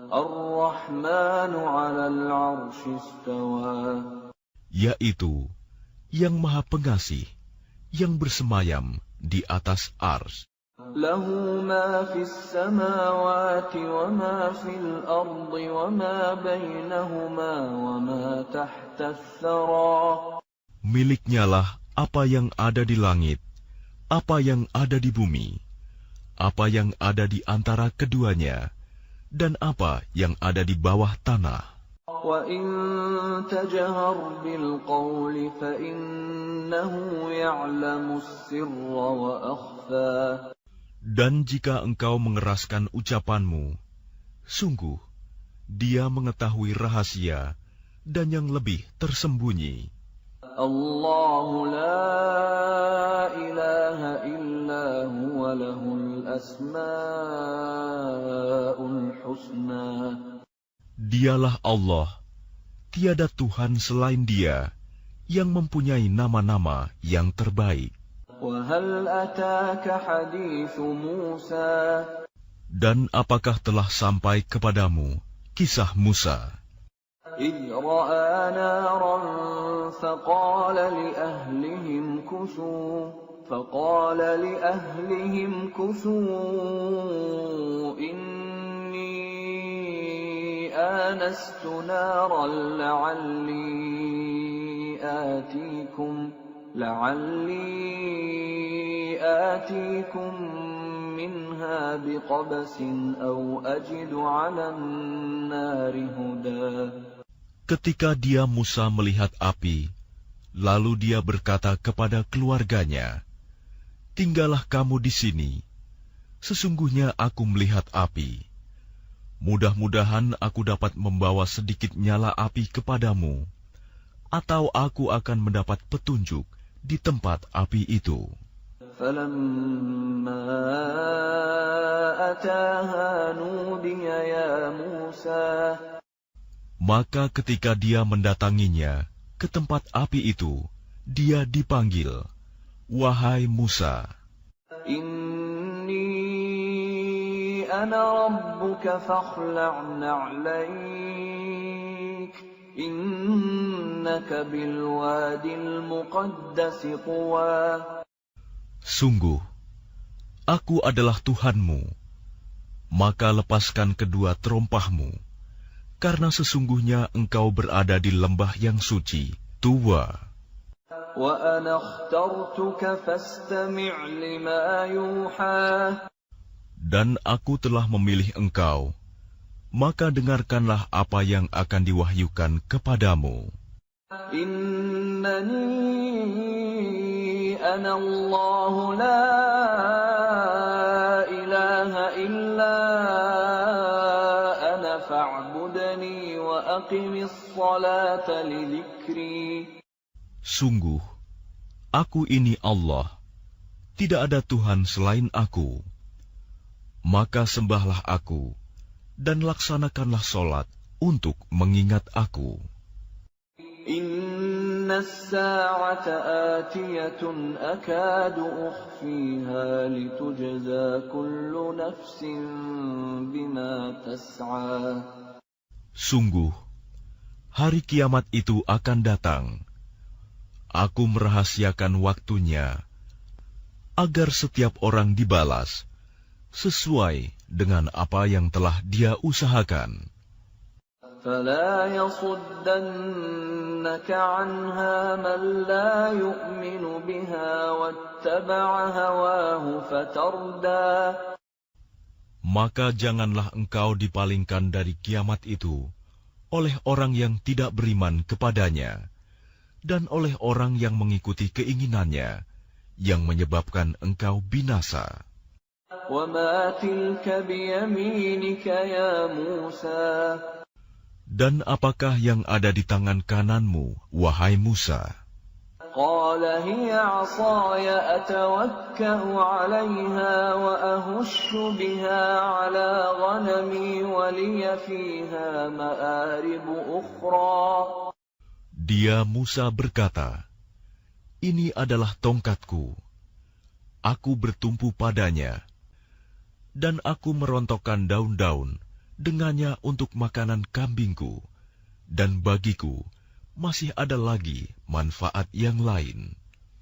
Ar-Rahmanu 'alal 'arsy istawa. Yaitu yang Maha Pengasih yang bersemayam di atas ars. Lahu ma fis samawati wa ma fil ardi wa ma bainahuma wa ma tahta ath-thara. Miliknyalah apa yang ada di langit, apa yang ada di bumi, apa yang ada di antara keduanya, dan apa yang ada di bawah tanah. وَإِن تَجْهَرْ بِالْقَوْلِ فَإِنَّهُ يَعْلَمُ السِّرَّ وَأَخْفَى. Dan jika engkau mengeraskan ucapanmu, sungguh Dia mengetahui rahasia dan yang lebih tersembunyi. Allahu la ilaha illa huwa lahul asma'ul husna. Dialah Allah, tiada Tuhan selain Dia, yang mempunyai nama-nama yang terbaik. وَهَلْ أَتَاكَ حَدِيثُ مُوسَى. Dan apakah telah sampai kepadamu kisah Musa? إِذْ رَأَى نَارًا فَقَالَ لِأَهْلِهِمْ كُثُوا إِنِّي آنَسْتُ نَارًا لعلي آتيكم منها بقبس أو أجد على النار هدى. Ketika dia Musa melihat api, lalu dia berkata kepada keluarganya, "Tinggallah kamu di sini. Sesungguhnya aku melihat api. Mudah-mudahan aku dapat membawa sedikit nyala api kepadamu, atau aku akan mendapat petunjuk di tempat api itu." فَلَمَّا أَتَاهَا نُودِيَ يَا مُوسَى. Maka ketika dia mendatanginya ke tempat api itu, dia dipanggil, "Wahai Musa." إِنِّي أَنَا رَبُّكَ فَاخْلَعْ نَعْلَيْكَ إِنَّكَ بِالْوَادِ الْمُقَدَّسِ طُوًى. Sungguh, aku adalah Tuhanmu, maka lepaskan kedua terompahmu, karena sesungguhnya engkau berada di lembah yang suci, Tuwa. وَأَنَا اخْتَرْتُكَ فَاسْتَمِعْ لِمَا يُوحَى. Dan aku telah memilih engkau, maka dengarkanlah apa yang akan diwahyukan kepadamu. إِنَّنِي أَنَا اللَّهُ لَا إِلَهَ إِلَّا أَنَا فَاعْبُدْنِي وَأَقِمِ الصَّلَاةَ لِذِكْرِي. Sungguh, aku ini Allah, tidak ada Tuhan selain aku. Maka sembahlah aku, dan laksanakanlah solat untuk mengingat aku. Inna as-sa'ata atiyatun akadu ukhfiha litujza kullu nafsin bima tas'a. Sungguh, hari kiamat itu akan datang. Aku merahasiakan waktunya, agar setiap orang dibalas sesuai dengan apa yang telah dia usahakan. فَلَا يَصُدَّنَّكَ عَنْهَا مَنْ لَا يُؤْمِنُ بِهَا وَاتَّبَعَ هَوَاهُ فَتَرْدَى. Maka janganlah engkau dipalingkan dari kiamat itu oleh orang yang tidak beriman kepadanya dan oleh orang yang mengikuti keinginannya yang menyebabkan engkau binasa. وَمَا تِلْكَ بِيَمِينِكَ يَا مُوسَى. Dan apakah yang ada di tangan kananmu, wahai Musa? قَالَ هِيَ عَصَايَ أَتَوَكَّأُ عَلَيْهَا وَأَهُشُّ بِهَا عَلَى غَنَمِي وَلِيَ فِيهَا مَآرِبُ أُخْرَى. Dia Musa berkata, "Ini adalah tongkatku. Aku bertumpu padanya, dan aku merontokkan daun-daun dengannya untuk makanan kambingku, dan bagiku masih ada lagi manfaat yang lain."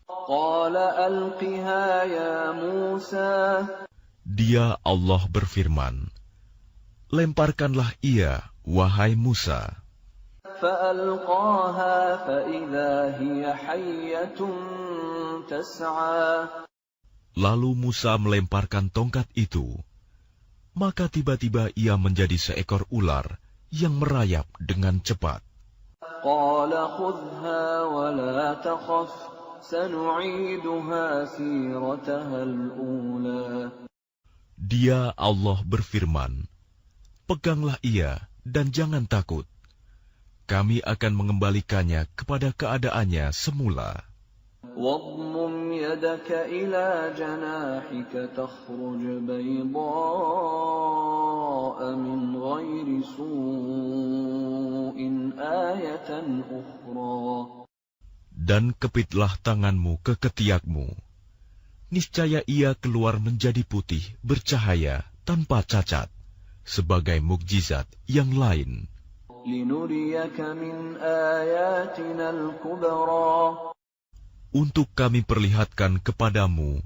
قَالَ أَلْقِهَا يَا مُوسَى. Dia Allah berfirman, "Lemparkanlah ia, wahai Musa." فَأَلْقَاهَا فَإِذَا هِيَ حَيَّةٌ تَسْعَى. Lalu Musa melemparkan tongkat itu, maka tiba-tiba ia menjadi seekor ular yang merayap dengan cepat. قَالَ خُذْهَا وَلَا تَخَفْ سَنُعِيدُهَا سِيرَتَهَا الْأُولَى. Dia Allah berfirman, "Peganglah ia dan jangan takut. Kami akan mengembalikannya kepada keadaannya semula." وَاضْمُمْ يَدَكَ إِلَى جَنَاحِكَ تَخْرُجْ بَيْضَاءَ مِنْ غَيْرِ سُوءٍ آيَةً أُخْرَى. Dan kepitlah tanganmu ke ketiakmu. Niscaya ia keluar menjadi putih bercahaya tanpa cacat, sebagai mukjizat yang lain. لِنُرِيَكَ مِنْ آيَاتِنَا الْكُبْرَى. Untuk kami perlihatkan kepadamu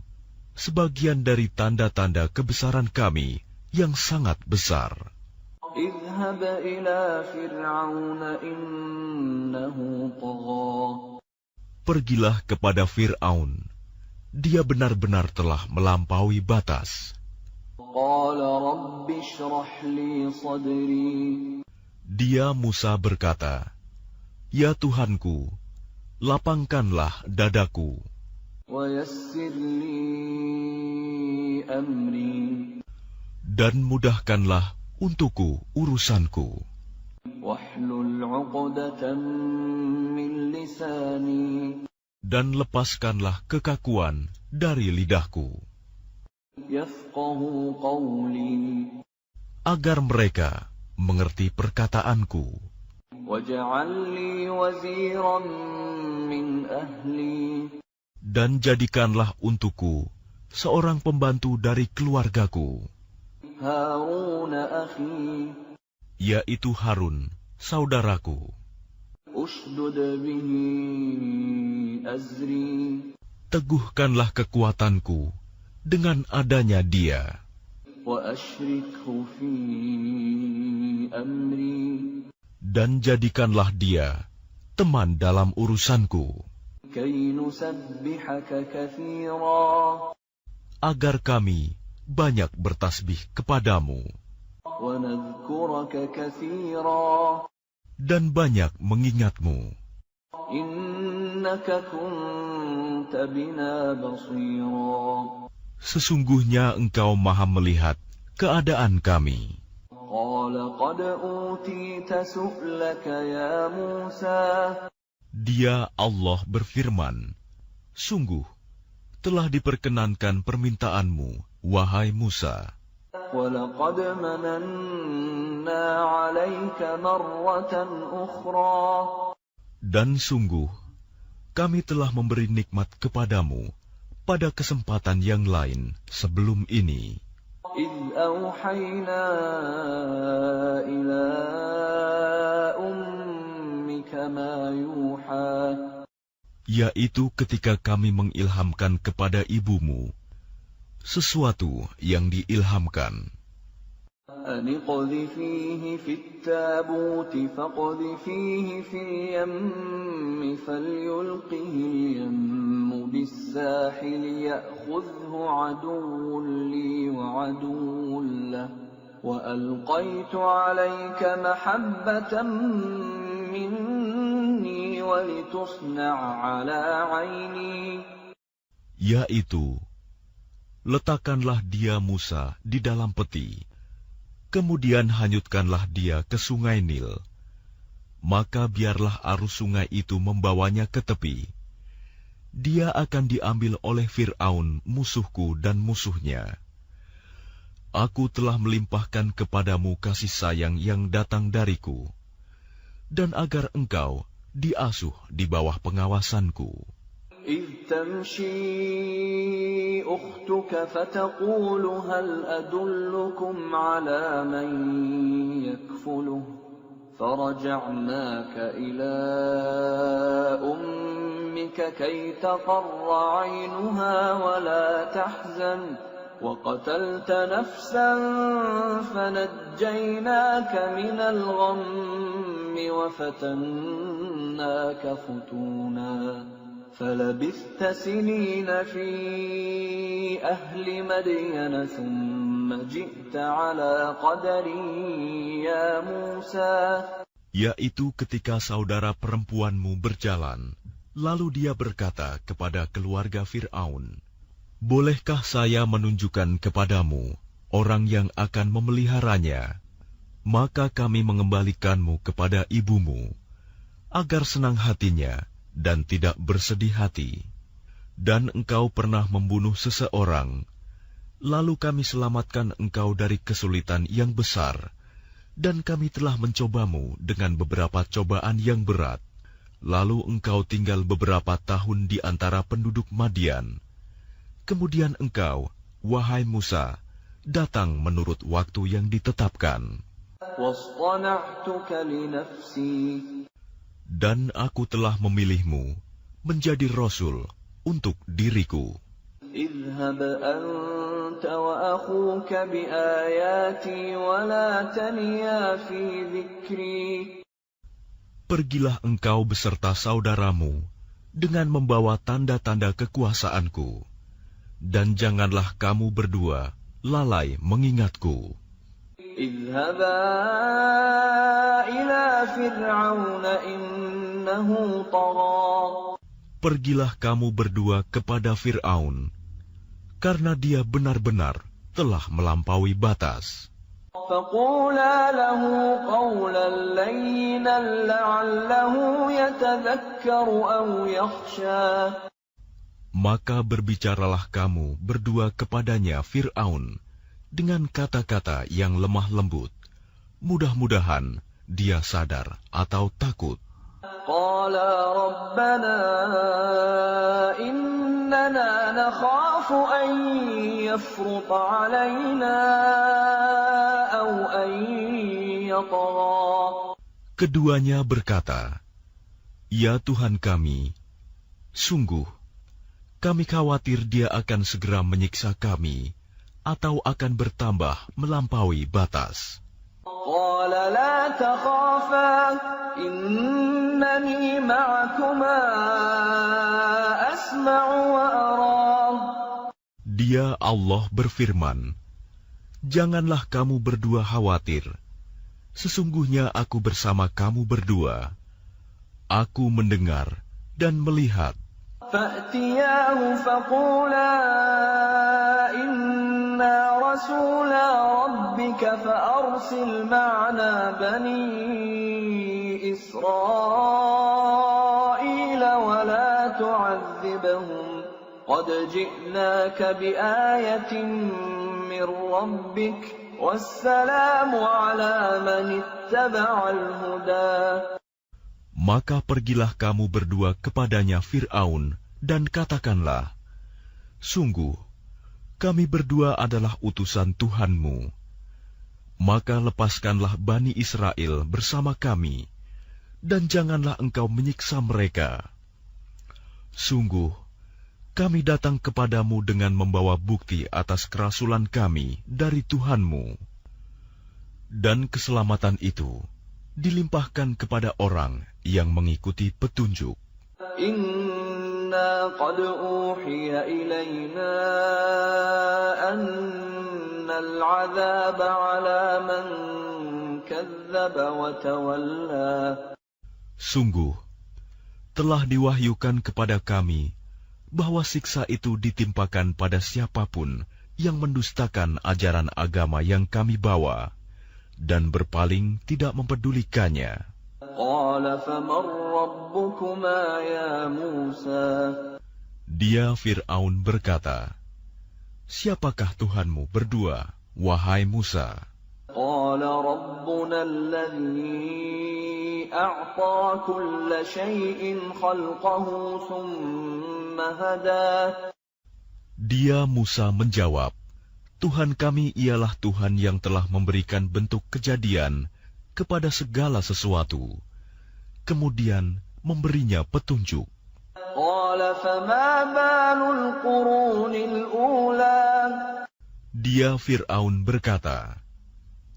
sebagian dari tanda-tanda kebesaran kami yang sangat besar. اذهب إلى فرعون إنه طغى. Pergilah kepada Fir'aun. Dia benar-benar telah melampaui batas. قال رب اشرح لي صدري Dia Musa berkata, "Ya Tuhanku, lapangkanlah dadaku, ويسر لي أمري dan mudahkanlah untukku urusanku, واحلل عقدة من لساني dan lepaskanlah kekakuan dari lidahku, يفقهوا قولي agar mereka mengerti perkataanku. واجعل لي وزيرا من أهلي Dan jadikanlah untukku seorang pembantu dari keluargaku, هارون أخي yaitu Harun, saudaraku. أشدد به أزري Teguhkanlah kekuatanku dengan adanya dia, وأشركه في أمري dan jadikanlah dia teman dalam urusanku, كي نسبحك كثيرا agar kami banyak bertasbih kepadamu ونذكرك كثيرا dan banyak mengingatmu. إنك كنت بنا بصيرا Sesungguhnya engkau maha melihat keadaan kami. قال قد أوتيت سؤلك يا موسى Dia Allah berfirman, "Sungguh, telah diperkenankan permintaanmu, wahai Musa. ولقد مننا عليك مرة أخرى Dan sungguh, kami telah memberi nikmat kepadamu pada kesempatan yang lain sebelum ini, إذ أوحينا إلى أمك ما يوحى yaitu ketika kami mengilhamkan kepada ibumu sesuatu yang diilhamkan. أن اقذفيه في التابوت فاقذفيه في اليم فليلقه اليم بالساحل يأخذه عدو لي وعدو له وألقيت عليك محبة مني ولتصنع على عيني. Yaitu, letakkanlah dia Musa di dalam peti, kemudian hanyutkanlah dia ke sungai Nil. Maka biarlah arus sungai itu membawanya ke tepi. Dia akan diambil oleh Fir'aun, musuhku dan musuhnya. Aku telah melimpahkan kepadamu kasih sayang yang datang dariku, dan agar engkau diasuh di bawah pengawasanku. إذ تمشي أختك فتقول هل أدلكم على من يكفله فرجعناك إلى أمك كي تقر عينها ولا تحزن وقتلت نفسا فنجيناك من الغم وفتناك فتونا فلبثت سنين في أهل مدين ثم جئت على قدر يا موسى. Yaitu ketika saudara perempuanmu berjalan, lalu dia berkata kepada keluarga Fir'aun, "Bolehkah saya menunjukkan kepadamu orang yang akan memeliharanya?" Maka kami mengembalikanmu kepada ibumu, agar senang hatinya dan tidak bersedih hati. Dan engkau pernah membunuh seseorang, lalu kami selamatkan engkau dari kesulitan yang besar, dan kami telah mencobamu dengan beberapa cobaan yang berat. Lalu engkau tinggal beberapa tahun di antara penduduk Madian. Kemudian engkau, wahai Musa, datang menurut waktu yang ditetapkan. واصطنعتك لنفسي. Dan aku telah memilihmu menjadi Rasul untuk diriku. اذهب أنت وأخوك بآياتي ولا تنيا في ذكري. Pergilah engkau beserta saudaramu dengan membawa tanda-tanda kekuasaanku, dan janganlah kamu berdua lalai mengingatku. اذهبا إلى فرعون إنه طغى. Pergilah kamu berdua kepada Fir'aun, karena dia benar-benar telah melampaui batas. فقولا له قولا لينا لعله يتذكر أو يخشى. Maka berbicaralah kamu berdua kepadanya Fir'aun dengan kata-kata yang lemah lembut. Mudah-mudahan dia sadar atau takut. قالا ربنا إننا نخاف أن يفرط علينا أو أن يطغى. Keduanya berkata, "Ya Tuhan kami, sungguh kami khawatir dia akan segera menyiksa kami atau akan bertambah melampaui batas." قال لا تخافا إنني معكما أسمع وأرى. Dia Allah berfirman, "Janganlah kamu berdua khawatir. Sesungguhnya aku bersama kamu berdua. Aku mendengar dan melihat." فأتياه فقولا إنا رسولا ربك فأرسل معنا بني إسرائيل ولا تعذبهم قد جئناك بآية من ربك والسلام على من اتبع الهدى. Maka pergilah kamu berdua kepadanya Fir'aun, dan katakanlah, "Sungguh, kami berdua adalah utusan Tuhanmu. Maka lepaskanlah Bani Israel bersama kami, dan janganlah engkau menyiksa mereka. Sungguh, kami datang kepadamu dengan membawa bukti atas kerasulan kami dari Tuhanmu." Dan keselamatan itu dilimpahkan kepada orang yang mengikuti petunjuk. Inna qad uhiya ilayna annal 'adzaba 'ala man kadzdzaba wa tawalla. Sungguh, telah diwahyukan kepada kami bahwa siksa itu ditimpakan pada siapapun yang mendustakan ajaran agama yang kami bawa dan berpaling tidak mempedulikannya. Dia Fir'aun berkata, "Siapakah Tuhanmu berdua, wahai Musa?" Dia Musa menjawab, "Tuhan kami ialah Tuhan yang telah memberikan bentuk kejadian kepada segala sesuatu, kemudian memberinya petunjuk." Dia Fir'aun berkata,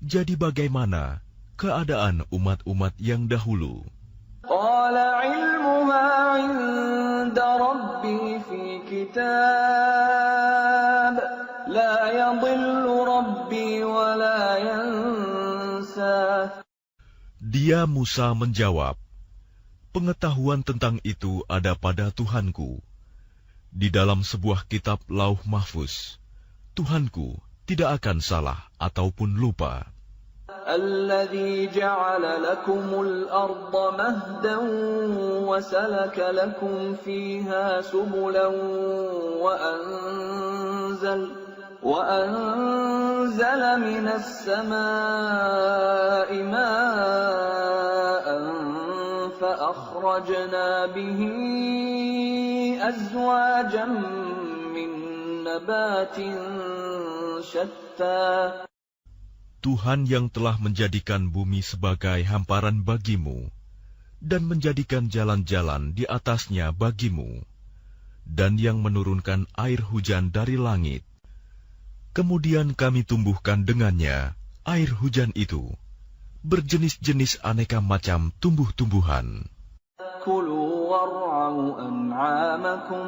"Jadi bagaimana keadaan umat-umat yang dahulu?" Dia Musa menjawab, "Pengetahuan tentang itu ada pada Tuhanku. Di dalam sebuah kitab Lauh Mahfuz, Tuhanku tidak akan salah ataupun lupa." الذي جعل لكم الأرض مهدا وسلك لكم فيها سبلا وأنزل من السماء ماء فأخرجنا به أزواجا من نبات شتى. Tuhan yang telah menjadikan bumi sebagai hamparan bagimu, dan menjadikan jalan-jalan di atasnya bagimu, dan yang menurunkan air hujan dari langit. Kemudian kami tumbuhkan dengannya air hujan itu, berjenis-jenis aneka macam tumbuh-tumbuhan. كلوا وارعوا أنعامكم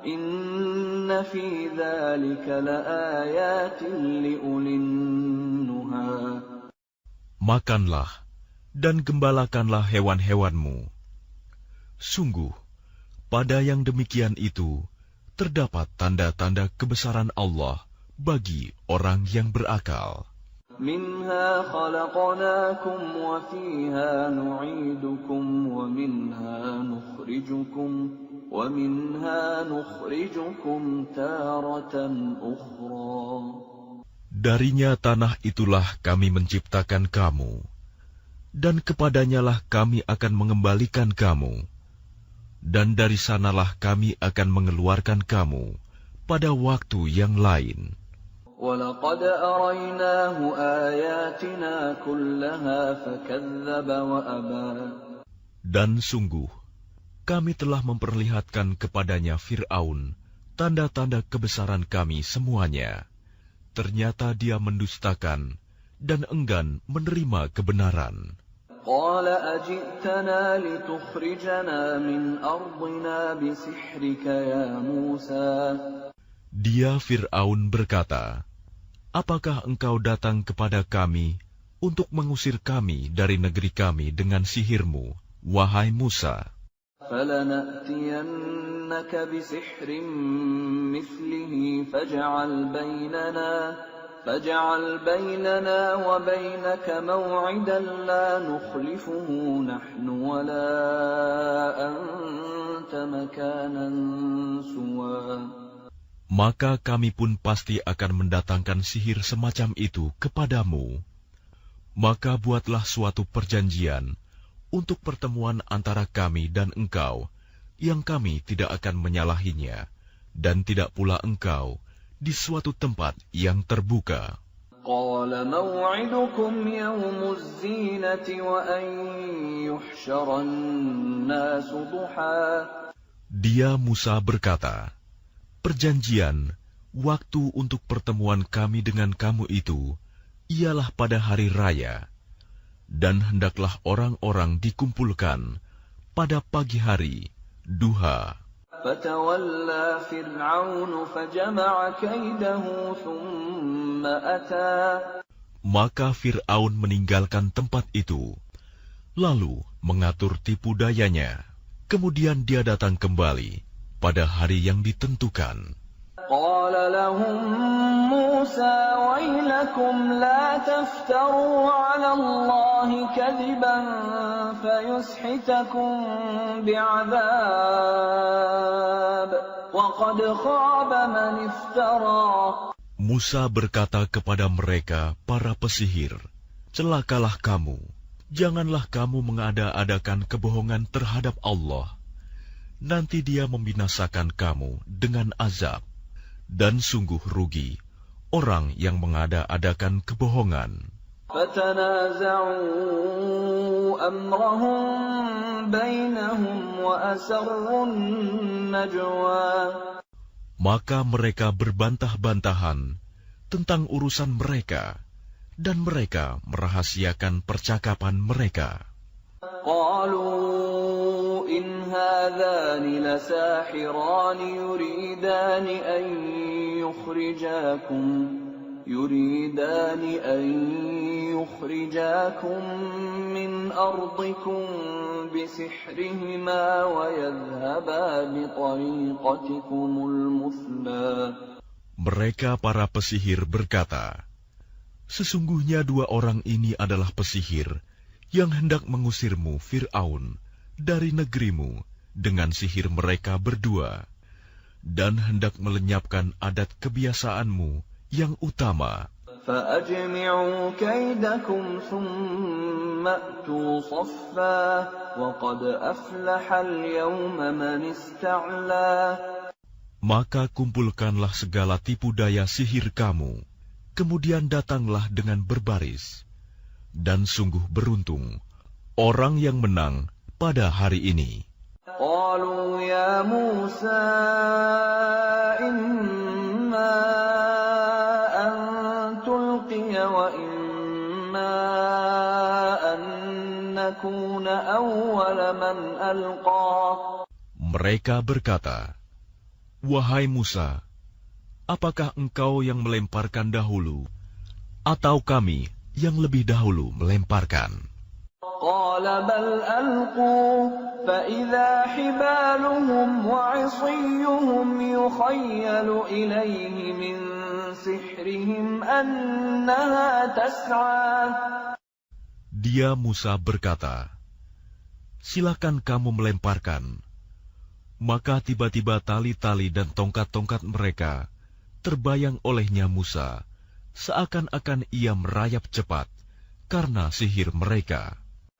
إن في ذلك لآيات لأولي النهى. Makanlah dan gembalakanlah hewan-hewanmu. Sungguh, pada yang demikian itu terdapat tanda-tanda kebesaran Allah bagi orang yang berakal. Minha khalaqnakum wa fiha nu'idukum wa minha nukhrijukum taratan ukhra. Darinya tanah itulah kami menciptakan kamu, dan kepadanyalah kami akan mengembalikan kamu, dan dari sanalah kami akan mengeluarkan kamu pada waktu yang lain. وَلَقَدْ أَرَيْنَاهُ آيَاتِنَا كُلَّهَا فَكَذَّبَ وَأَبَى. Dan sungguh, kami telah memperlihatkan kepadanya Fir'aun tanda-tanda kebesaran kami semuanya. Ternyata dia mendustakan dan enggan menerima kebenaran. قَالَ أَجِئْتَنَا لِتُخْرِجَنَا مِنْ أَرْضِنَا بِسِحْرِكَ يَا مُوسَى. Dia Fir'aun berkata, apakah engkau datang kepada kami untuk mengusir kami dari negeri kami dengan sihirmu, wahai Musa? فَلَنَأْتِيَنَّكَ بِسِحْرٍ مِثْلِهِ فَاجْعَلْ بَيْنَنَا وَبَيْنَكَ مَوْعِدًا لَا نُخْلِفُهُ نَحْنُ وَلَا أَنْتَ مَكَانًا سُوًى. Maka kami pun pasti akan mendatangkan sihir semacam itu kepadamu. Maka buatlah suatu perjanjian untuk pertemuan antara kami dan engkau, yang kami tidak akan menyalahinya, dan tidak pula engkau di suatu tempat yang terbuka. قَالَ مَوْعِدُكُمْ يَوْمُ الزِّينَةِ وَأَنْ يُحْشَرَ النَّاسُ ضُحًى. Dia Musa berkata, perjanjian, waktu untuk pertemuan kami dengan kamu itu, ialah pada hari raya, dan hendaklah orang-orang dikumpulkan pada pagi hari, duha. فَتَوَلَّى فِرْعَوْنُ فَجَمَعَ كَيْدَهُ ثُمَّ أَتَى. Maka Fir'aun meninggalkan tempat itu, lalu mengatur tipu dayanya. Kemudian dia datang kembali pada hari yang ditentukan. قَالَ لَهُم مُوسَى وَيْلَكُمْ لَا تَفْتَرُوا عَلَى اللَّهِ كَذِبًا فَيُسْحِتَكُم بِعَذَابٍ وَقَدْ خَابَ مَنِ افْتَرَى. Musa berkata kepada mereka, para pesihir, celakalah kamu, janganlah kamu mengada-adakan kebohongan terhadap Allah. Nanti dia membinasakan kamu dengan azab. Dan sungguh rugi orang yang mengada-adakan kebohongan. فَتَنَازَعُوا أَمْرَهُمْ بَيْنَهُمْ وَأَسَرُّوا النَّجْوَى. Maka mereka berbantah-bantahan tentang urusan mereka, dan mereka merahasiakan percakapan mereka. قالوا إن هذان لساحران يريدان أن يخرجاكم من أرضكم بسحرهما ويذهبا بطريقتكم المثلى. Mereka para pesihir berkata, sesungguhnya dua orang ini adalah pesihir yang hendak mengusirmu, Fir'aun, dari negerimu dengan sihir mereka berdua, dan hendak melenyapkan adat kebiasaanmu yang utama. فَأَجْمِعُوا كَيْدَكُمْ ثُمَّ أْتُوا صَفًّا وَقَدْ أَفْلَحَ الْيَوْمَ مَنِ اسْتَعْلَى. Maka kumpulkanlah segala tipu daya sihir kamu, kemudian datanglah dengan berbaris. Dan sungguh beruntung orang yang menang pada hari ini. قالوا يا موسى إما أن تلقي وإما أن نكون أول من ألقى. Mereka berkata, "Wahai Musa, apakah engkau yang melemparkan dahulu, atau kami yang lebih dahulu melemparkan?" قال بل ألقوا فإذا حبالهم وعصيهم يخيل إليه من سحرهم أنها تسعى. Dia Musa berkata, "Silakan kamu melemparkan." Maka tiba-tiba tali-tali dan tongkat-tongkat mereka terbayang olehnya Musa, seakan-akan ia merayap cepat karena sihir mereka.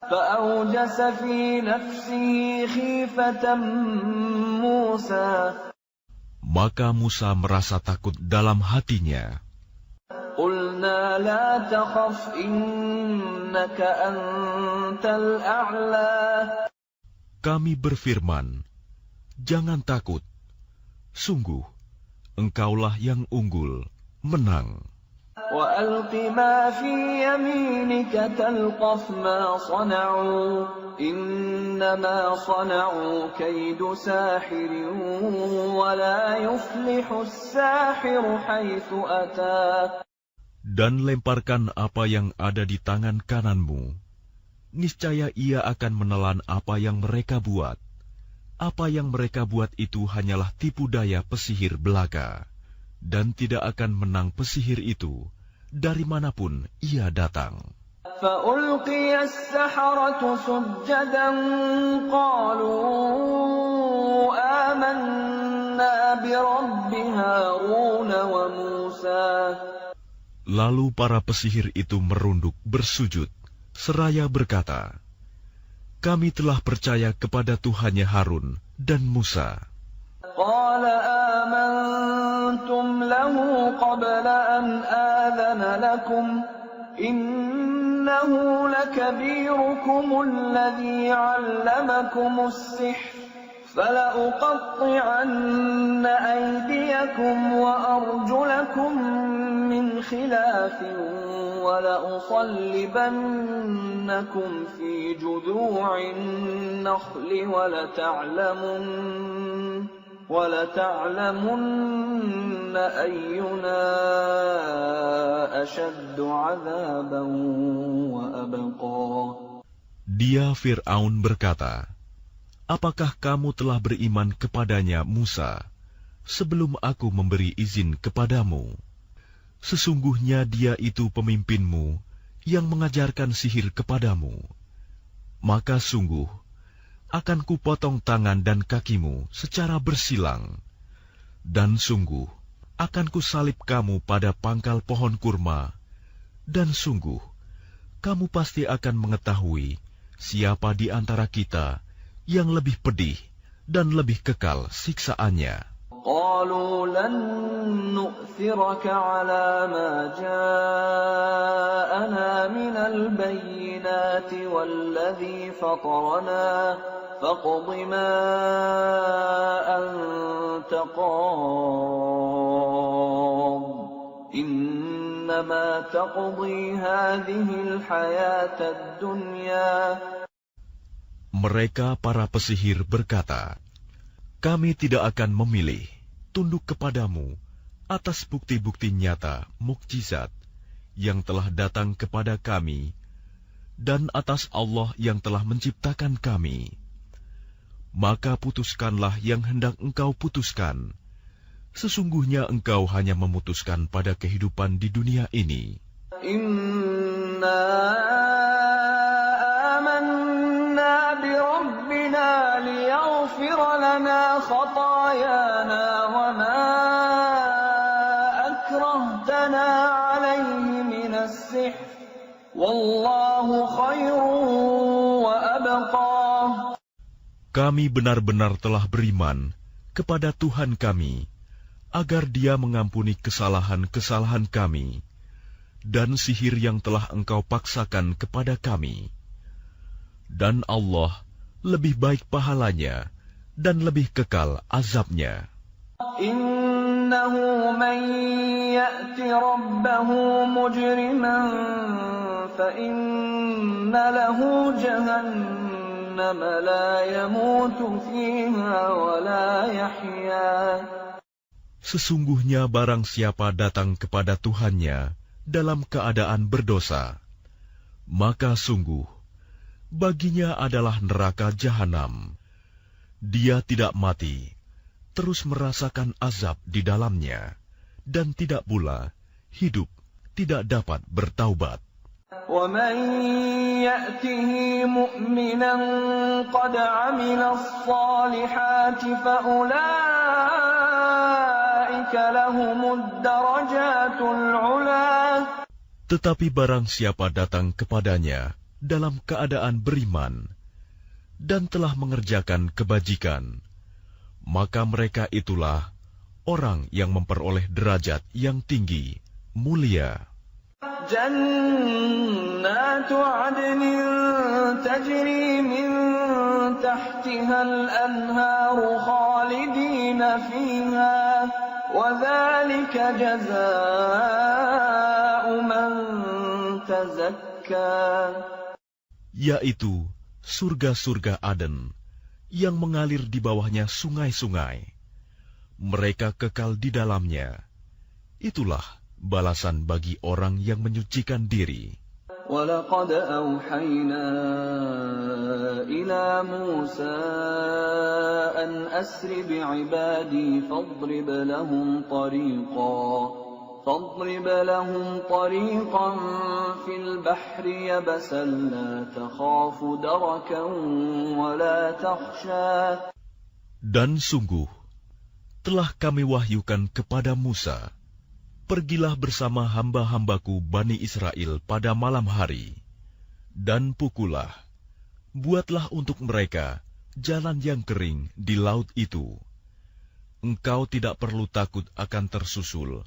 فأوجس في نفسه خيفة موسى. Maka Musa merasa takut dalam hatinya. قلنا لا تخف إنك أنت الأعلى. Kami berfirman, "Jangan takut. Sungguh, engkaulah yang unggul, menang." وألق ما في يمينك تلقف ما صنعوا إنما صنعوا كيد ساحر ولا يفلح الساحر حيث أتى. Dan lemparkan apa yang ada di tangan kananmu. Niscaya ia akan menelan apa yang mereka buat. Apa yang mereka buat itu hanyalah tipu daya pesihir belaka, dan tidak akan menang pesihir itu dari manapun ia datang. فألقي السحرة سجدا قالوا آمنا برب هارون وموسى. Lalu para pesihir itu merunduk bersujud, seraya berkata, "Kami telah percaya kepada Tuhannya Harun dan Musa." قال آمنتم له قبل أن آذن لكم إنه لكبيركم الذي علمكم السحر فلأقطعن أيديكم وأرجلكم من خلاف ولأصلبنكم في جذوع النخل ولتعلمن أينا أشد عذابا وأبقى. Dia Fir'aun berkata, "Apakah kamu telah beriman kepadanya Musa, sebelum aku memberi izin kepadamu? Sesungguhnya dia itu pemimpinmu yang mengajarkan sihir kepadamu. Maka sungguh, akan kupotong tangan dan kakimu secara bersilang, dan sungguh akan kusalib kamu pada pangkal pohon kurma, dan sungguh kamu pasti akan mengetahui siapa di antara kita yang lebih pedih dan lebih kekal siksaannya." قالوا لن نؤثرك على ما جاءنا من البينات والذي فطرنا فاقض ما أنت قاض إنما تقضي هذه الحياة الدنيا. Mereka para pesihir berkata, "Kami tidak akan memilih, tunduk kepadamu atas bukti-bukti nyata, mukjizat yang telah datang kepada kami, dan atas Allah yang telah menciptakan kami. Maka putuskanlah yang hendak engkau putuskan. Sesungguhnya engkau hanya memutuskan pada kehidupan di dunia ini." Inna amanna bi rabbina liyaghfir lana khatayana wa ma akrahtana alayhi min as-sihr wallahu khairun wa abqa. Kami benar-benar telah beriman kepada Tuhan kami, agar Dia mengampuni kesalahan-kesalahan kami, dan sihir yang telah engkau paksakan kepada kami. Dan Allah lebih baik pahalanya, dan lebih kekal azabnya. Innahu man ya'ti rabbahu mujriman fa inna lahu jahannam جهنم لا يموت فيها ولا يحيا. Sesungguhnya barang siapa datang kepada Tuhannya dalam keadaan berdosa, maka sungguh baginya adalah neraka jahanam. Dia tidak mati, terus merasakan azab di dalamnya, dan tidak pula hidup tidak dapat bertaubat. وَمَنْ يَأْتِهِ مُؤْمِنًا قَدْ عَمِلَ الصَّالِحَاتِ فَأُولَئِكَ لَهُمُ الدَّرَجَاتُ الْعُلَى. Tetapi barang siapa datang kepadanya dalam keadaan beriman dan telah mengerjakan kebajikan, maka mereka itulah orang yang memperoleh derajat yang tinggi, mulia. جنات عدن تجري من تحتها الأنهار خالدين فيها وذلك جزاء من تزكى. Yaitu surga-surga Aden yang mengalir di bawahnya sungai-sungai. Mereka kekal di dalamnya. Itulah balasan bagi orang yang menyucikan diri. وَلَقَدْ أَوْحَيْنَا إِلَى مُوسَىٰ أَنْ أَسْرِ بِعِبَادِي فَاضْرِبْ لَهُمْ طَرِيقًا فِي الْبَحْرِ يَبَسًا لَا تَخَافُ دَرَكًا وَلَا تَخْشَىٰ. Dan sungguh telah kami wahyukan kepada Musa, pergilah bersama hamba-hambaku Bani Israel pada malam hari, dan pukullah, buatlah untuk mereka jalan yang kering di laut itu. Engkau tidak perlu takut akan tersusul,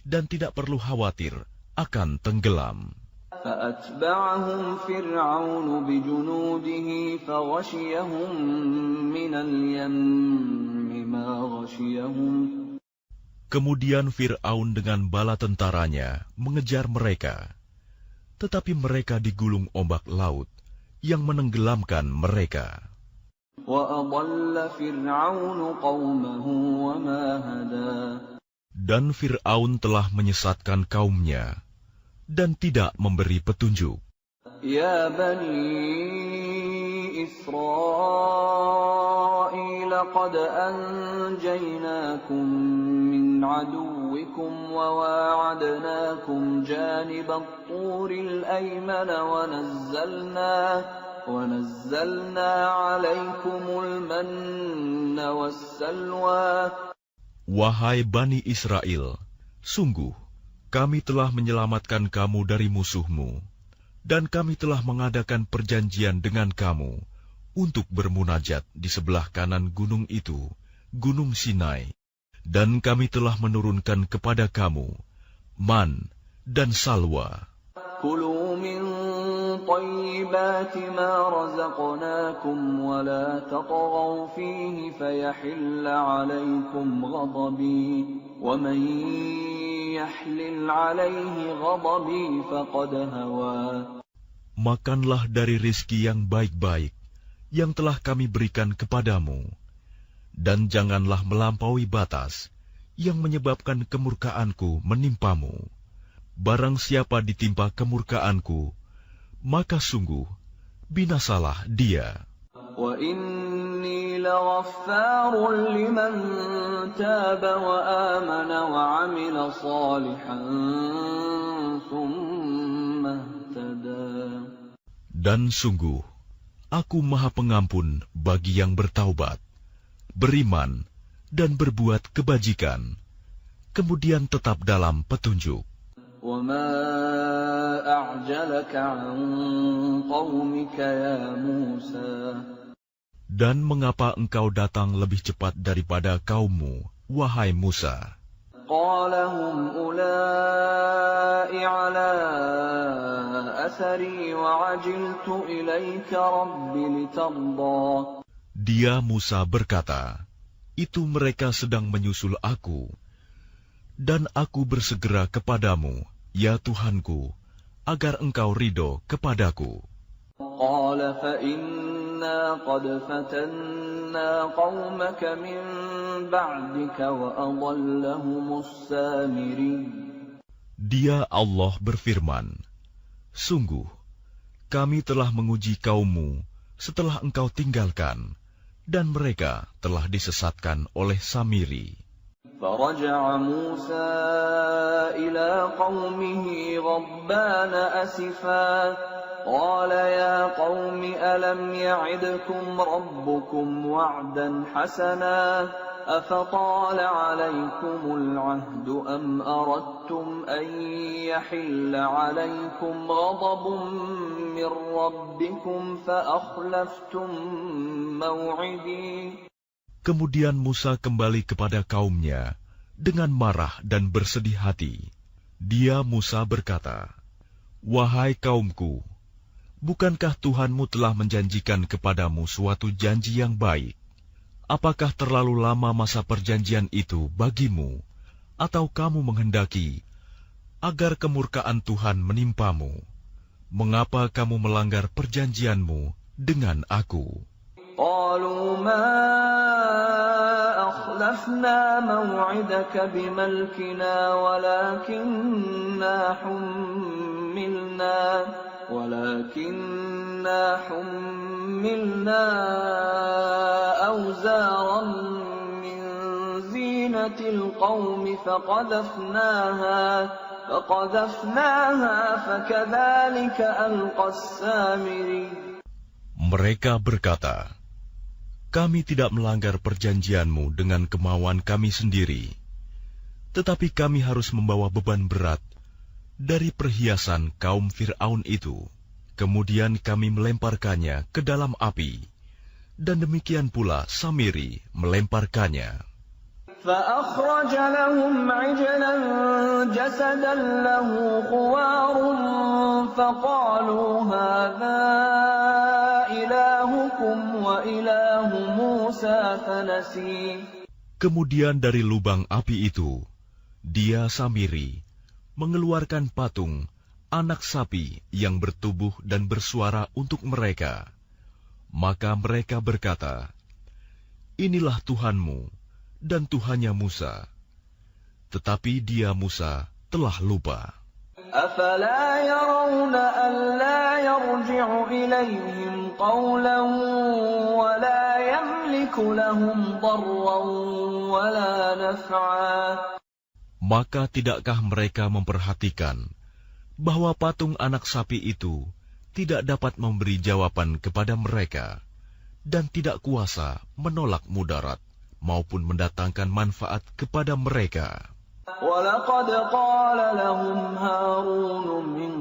dan tidak perlu khawatir akan tenggelam. فَأَتْبَعَهُمْ فِرْعَوْنُ بِجُنُودِهِ فَغَشِيَهُم مِّنَ الْيَمِّ مَا غَشِيَهُمْ. Kemudian Fir'aun dengan bala tentaranya mengejar mereka, tetapi mereka digulung ombak laut yang menenggelamkan mereka. وَأَضَلَّ فِرْعَوْنُ قَوْمَهُ وَمَا هَدَىٰ. Dan Fir'aun telah menyesatkan kaumnya dan tidak memberi petunjuk. يَا بَنِي إِسْرَائِيلَ قَدْ أَنْجَيْنَاكُمْ مِنْ عَدُوِّكُمْ وَوَاعَدْنَاكُمْ جَانِبَ الطُّورِ الْأَيْمَنَ وَنَزَّلْنَا عَلَيْكُمُ الْمَنَّ وَالسَّلْوَىٰ. Wahai Bani Israel, sungguh kami telah menyelamatkan kamu dari musuhmu, dan kami telah mengadakan perjanjian dengan kamu untuk bermunajat di sebelah kanan gunung itu, Gunung Sinai. Dan kami telah menurunkan kepada kamu man dan salwa. كُلُوا مِن طَيِّبَاتِ مَا رَزَقْنَاكُمْ وَلَا تَطْغَوْا فِيهِ فَيَحِلَّ عَلَيْكُمْ غَضَبِي وَمَن يَحْلِلْ عَلَيْهِ غَضَبِي فَقَدْ هَوَىٰ. Makanlah dari rizki yang baik-baik yang telah kami berikan kepadamu, dan janganlah melampaui batas yang menyebabkan kemurkaanku menimpamu. Barang siapa ditimpa kemurkaanku, maka sungguh binasalah dia. وَإِنِّي لَغَفَّارٌ لِّمَن تَابَ وَآمَنَ وَعَمِلَ صَالِحًا ثُمَّ اهْتَدَىٰ. Dan sungguh, Aku Maha Pengampun bagi yang bertaubat, beriman, dan berbuat kebajikan, kemudian tetap dalam petunjuk. وَمَا أَعْجَلَكَ عَن قَوْمِكَ يَا مُوسَىٰ. Dan mengapa engkau datang lebih cepat daripada kaummu, wahai Musa? قَالَ هُمْ أُولَاءِ عَلَىٰ أَثَرِي وَعَجِلْتُ إِلَيْكَ رَبِّ لِتَرْضَىٰ. Dia Musa berkata, itu mereka sedang menyusul aku, dan aku bersegera kepadamu, ya Tuhanku, agar engkau ridho kepadaku. قال فإنا قد فتنا قومك من بعدك وأضلهم السامري. Dia Allah berfirman, sungguh, kami telah menguji kaummu setelah engkau tinggalkan, dan mereka telah disesatkan oleh Samiri. فرجع موسى إلى قومه غضبان أسفا قال يا قوم ألم يعدكم ربكم وعدا حسنا أفطال عليكم العهد أم أردتم أن يحل عليكم غضب من ربكم فأخلفتم موعدي. Kemudian Musa kembali kepada kaumnya dengan marah dan bersedih hati. Dia Musa berkata, wahai kaumku, bukankah Tuhanmu telah menjanjikan kepadamu suatu janji yang baik? Apakah terlalu lama masa perjanjian itu bagimu, atau kamu menghendaki agar kemurkaan Tuhan menimpamu? Mengapa kamu melanggar perjanjianmu dengan aku? قالوا ما أخلفنا موعدك بملكنا ولكننا حملنا أوزارا من زينة القوم فقذفناها فكذلك ألقى السامري. Mereka berkata, kami tidak melanggar perjanjianmu dengan kemauan kami sendiri, tetapi kami harus membawa beban berat dari perhiasan kaum Fir'aun itu. Kemudian kami melemparkannya ke dalam api, dan demikian pula Samiri melemparkannya. فأخرج لهم عجلا جسدا له خوار فقالوا هذا إلهكم وإله موسى فنسي. Kemudian dari lubang api itu, dia Samiri mengeluarkan patung anak sapi yang bertubuh dan bersuara untuk mereka. Maka mereka berkata, inilah Tuhanmu dan Tuhannya Musa. Tetapi dia Musa telah lupa. أفلا يرون ألا يرجع إليهم قولا ولا يملك لهم ضرا ولا نفعا. Maka tidakkah mereka memperhatikan bahwa patung anak sapi itu tidak dapat memberi jawaban kepada mereka dan tidak kuasa menolak mudarat maupun mendatangkan manfaat kepada mereka. وَلَقَدْ قَالَ لَهُمْ هَارُونُ مِنْ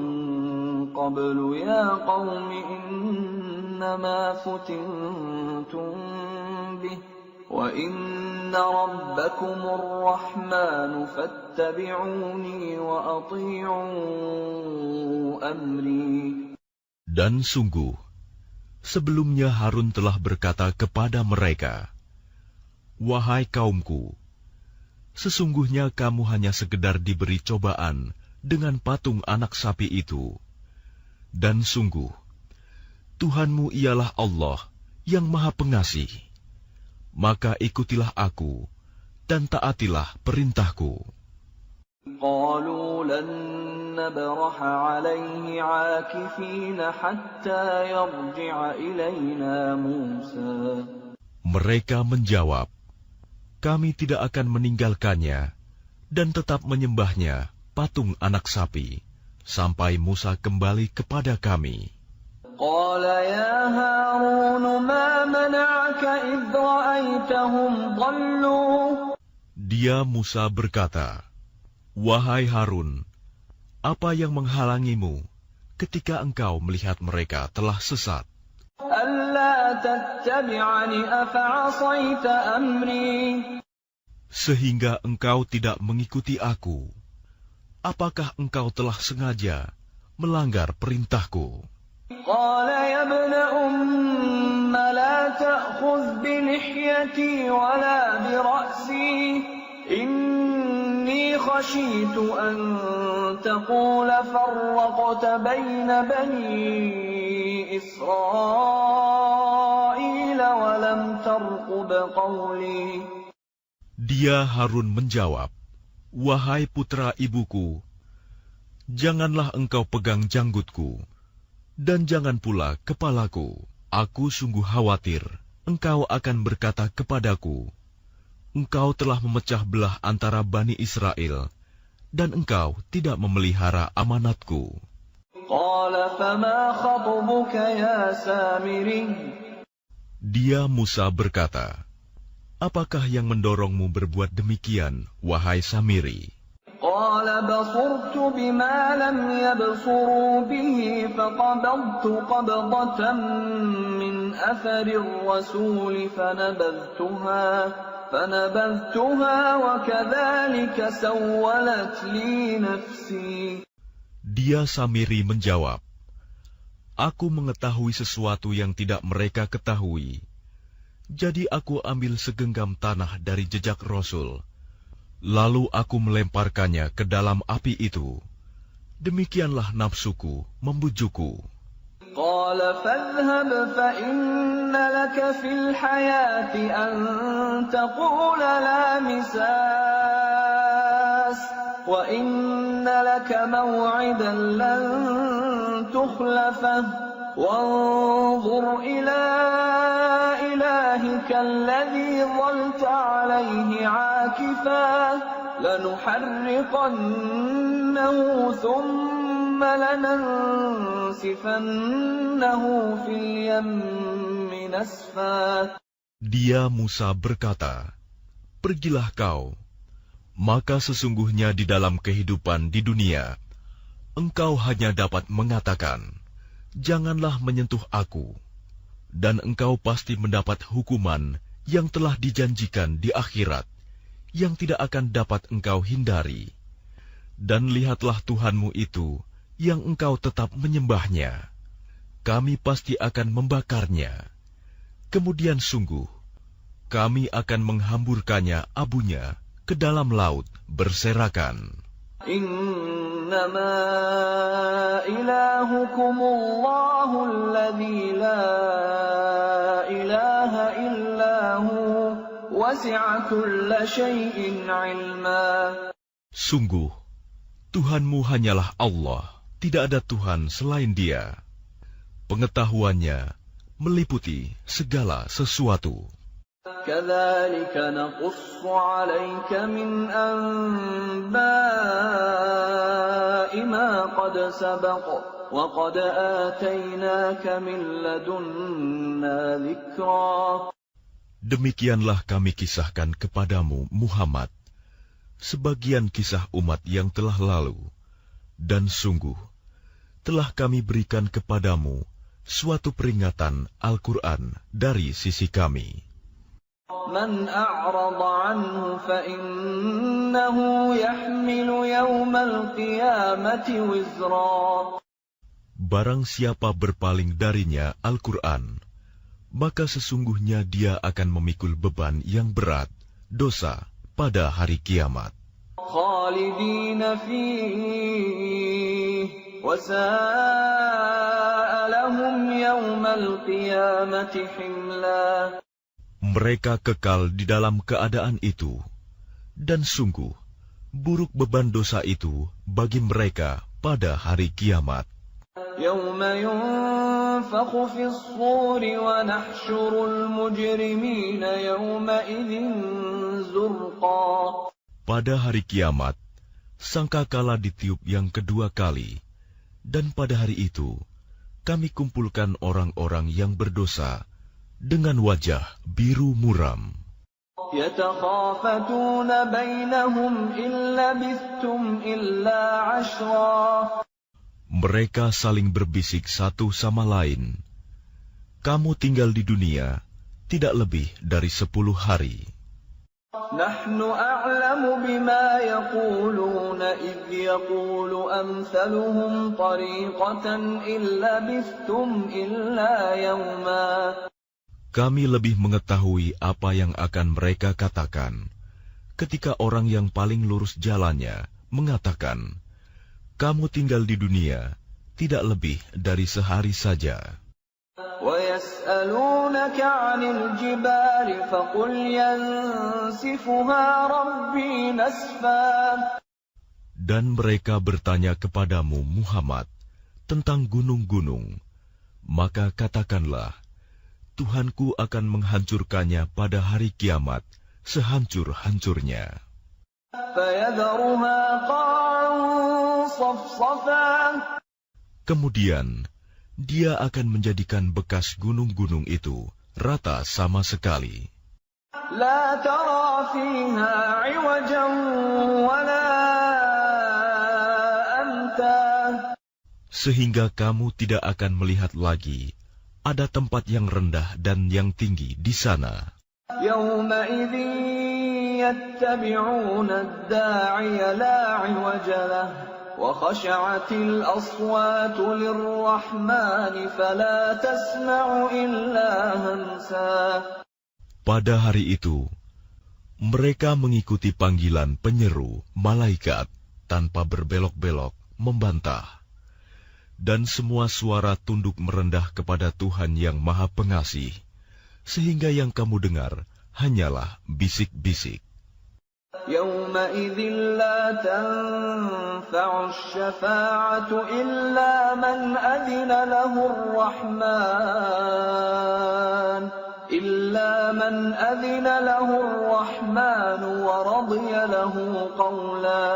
قَبْلُ يَا قَوْمِ إِنَّمَا فُتِنْتُمْ بِهِ وَإِنَّ رَبَّكُمُ الرَّحْمَنُ فَاتَّبِعُونِي وَأَطِيعُوا أَمْرِي. Dan sungguh, sebelumnya Harun telah berkata kepada mereka, wahai kaumku, sesungguhnya kamu hanya sekedar diberi cobaan dengan patung anak sapi itu. Dan sungguh, Tuhanmu ialah Allah yang Maha Pengasih. Maka ikutilah aku dan taatilah perintahku. قالوا لن نبرح عليه عاكفين حتى يرجع إلينا موسى. Mereka menjawab, kami tidak akan meninggalkannya dan tetap menyembahnya patung anak sapi sampai Musa kembali kepada kami. قال يا هارون ما منعك إذ رأيتهم ضلوا. Dia Musa berkata, wahai Harun, apa yang menghalangimu ketika engkau melihat mereka telah sesat? ألا تتبعني أفعصيت أمري. Sehingga engkau tidak mengikuti aku. Apakah engkau telah sengaja melanggar perintahku? قال يا ابن أم لا تأخذ بلحيتي ولا برأسي إني خشيت أن تقول فرقت بين بني إسرائيل ولم ترقب قولي. Dia Harun menjawab, "Wahai putra ibuku, janganlah engkau pegang janggutku, dan jangan pula kepalaku. Aku sungguh khawatir engkau akan berkata kepadaku, engkau telah memecah belah antara Bani Israel, dan engkau tidak memelihara amanatku." قال فما خطبك يا سامري. Dia Musa berkata, "Apakah yang mendorongmu berbuat demikian, wahai Samiri?" قال بصرت بما لم يبصروا به فقبضت قبضة من أثر الرسول فنبذتها وكذلك سولت لي نفسي. Dia Samiri menjawab, "Aku mengetahui sesuatu yang tidak mereka ketahui. Jadi aku ambil segenggam tanah dari jejak Rasul, lalu aku melemparkannya ke dalam api itu. Demikianlah nafsuku membujukku." قال فاذهب فإن لك في الحياة أن تقول لا مساس وإن لك موعدا لن تخلفه وانظر إلى إلهك الذي ظلت عليه عاكفا لنحرقنه ثم لننسفنه في اليم نسفا. Dia Musa berkata, "Pergilah kau, maka sesungguhnya di dalam kehidupan di dunia, engkau hanya dapat mengatakan, janganlah menyentuh aku, dan engkau pasti mendapat hukuman yang telah dijanjikan di akhirat, yang tidak akan dapat engkau hindari. Dan lihatlah Tuhanmu itu, yang engkau tetap menyembahnya. Kami pasti akan membakarnya. Kemudian sungguh, kami akan menghamburkannya abunya ke dalam laut berserakan." إنما إلهكم الله الذي لا إله إلا هو وسع كل شيء علما. Sungguh, Tuhanmu hanyalah Allah, tidak ada Tuhan selain Dia. Pengetahuannya meliputi segala sesuatu. كذلك نقص عليك من أنباء ما قد سبق وقد آتيناك من لدنا ذكرا. Demikianlah kami kisahkan kepadamu, Muhammad, sebagian kisah umat yang telah lalu, dan sungguh telah kami berikan kepadamu suatu peringatan Al-Quran dari sisi kami. من أعرض عنه فإنه يحمل يوم القيامة وزرا. Barang siapa berpaling darinya Al-Quran, maka sesungguhnya dia akan memikul beban yang berat, dosa pada hari kiamat. خالدين فيه وساء لهم يوم القيامة حملا. Mereka kekal di dalam keadaan itu, dan sungguh buruk beban dosa itu bagi mereka pada hari kiamat. يوم ينفخ في الصور ونحشر المجرمين يومئذ زرقا. Pada hari kiamat, sangkakala ditiup yang kedua kali, dan pada hari itu kami kumpulkan orang-orang yang berdosa dengan wajah biru muram. يتخافتون بينهم إن لبثتم إلا عشرا. Mereka saling berbisik satu sama lain, "Kamu tinggal di dunia tidak lebih dari 10 hari." نحن أعلم بما يقولون إذ يقول أمثلهم طريقة إن لبثتم إلا يوما. Kami lebih mengetahui apa yang akan mereka katakan ketika orang yang paling lurus jalannya mengatakan, "Kamu tinggal di dunia tidak lebih dari sehari saja." ويسألونك عن الجبال فقل ينسفها ربي نسفا. Dan mereka bertanya kepadamu Muhammad tentang gunung-gunung, maka katakanlah, Tuhanku akan menghancurkannya pada hari kiamat sehancur-hancurnya. فيذرها قاعا صفصفا. Kemudian dia akan menjadikan bekas gunung-gunung itu rata sama sekali. لا ترى فيها عوجا ولا أمتا. Sehingga kamu tidak akan melihat lagi ada tempat yang rendah dan yang tinggi di sana. يومئذ يتبعون الداعي لا عوج له وخشعت الأصوات للرحمن فلا تسمع إلا همسا. Pada hari itu, mereka mengikuti panggilan penyeru malaikat tanpa berbelok-belok membantah. Dan semua suara tunduk merendah kepada Tuhan yang Maha Pengasih, sehingga yang kamu dengar hanyalah bisik-bisik. يومئذ لا تنفع الشفاعة إلا من أذن له الرحمن ورضي له قولا.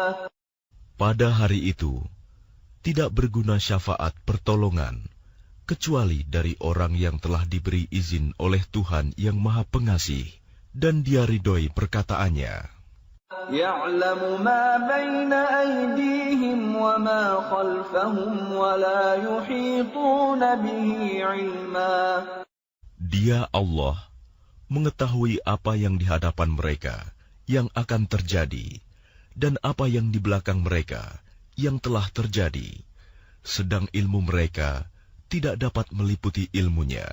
Pada hari itu, tidak berguna syafaat pertolongan, kecuali dari orang yang telah diberi izin oleh Tuhan yang Maha Pengasih, dan dia ridhoi perkataannya. يعلم ما بين أيديهم وما خلفهم ولا يحيطون به علما. Dia Allah mengetahui apa yang di hadapan mereka yang akan terjadi dan apa yang di belakang mereka yang telah terjadi, sedang ilmu mereka tidak dapat meliputi ilmunya.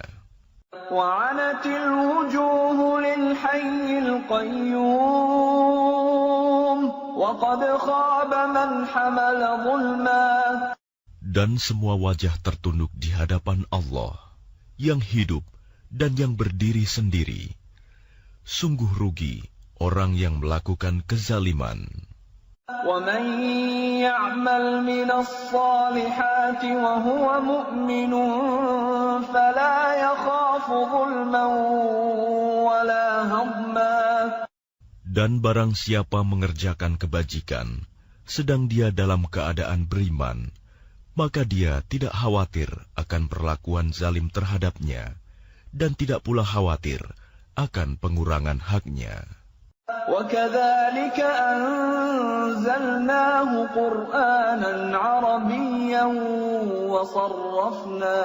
وعنت الوجوه للحي القيوم وقد خاب من حمل ظلما. Dan semua wajah tertunduk di hadapan Allah yang hidup dan yang berdiri sendiri. Sungguh rugi orang yang melakukan kezaliman. ومن يعمل من الصالحات وهو مؤمن فلا يخاف ظلما ولا هضما. Dan barang siapa mengerjakan kebajikan, sedang dia dalam keadaan beriman, maka dia tidak khawatir akan perlakuan zalim terhadapnya, dan tidak pula khawatir akan pengurangan haknya. وكذلك أنزلناه قرآنا عربيا وصرفنا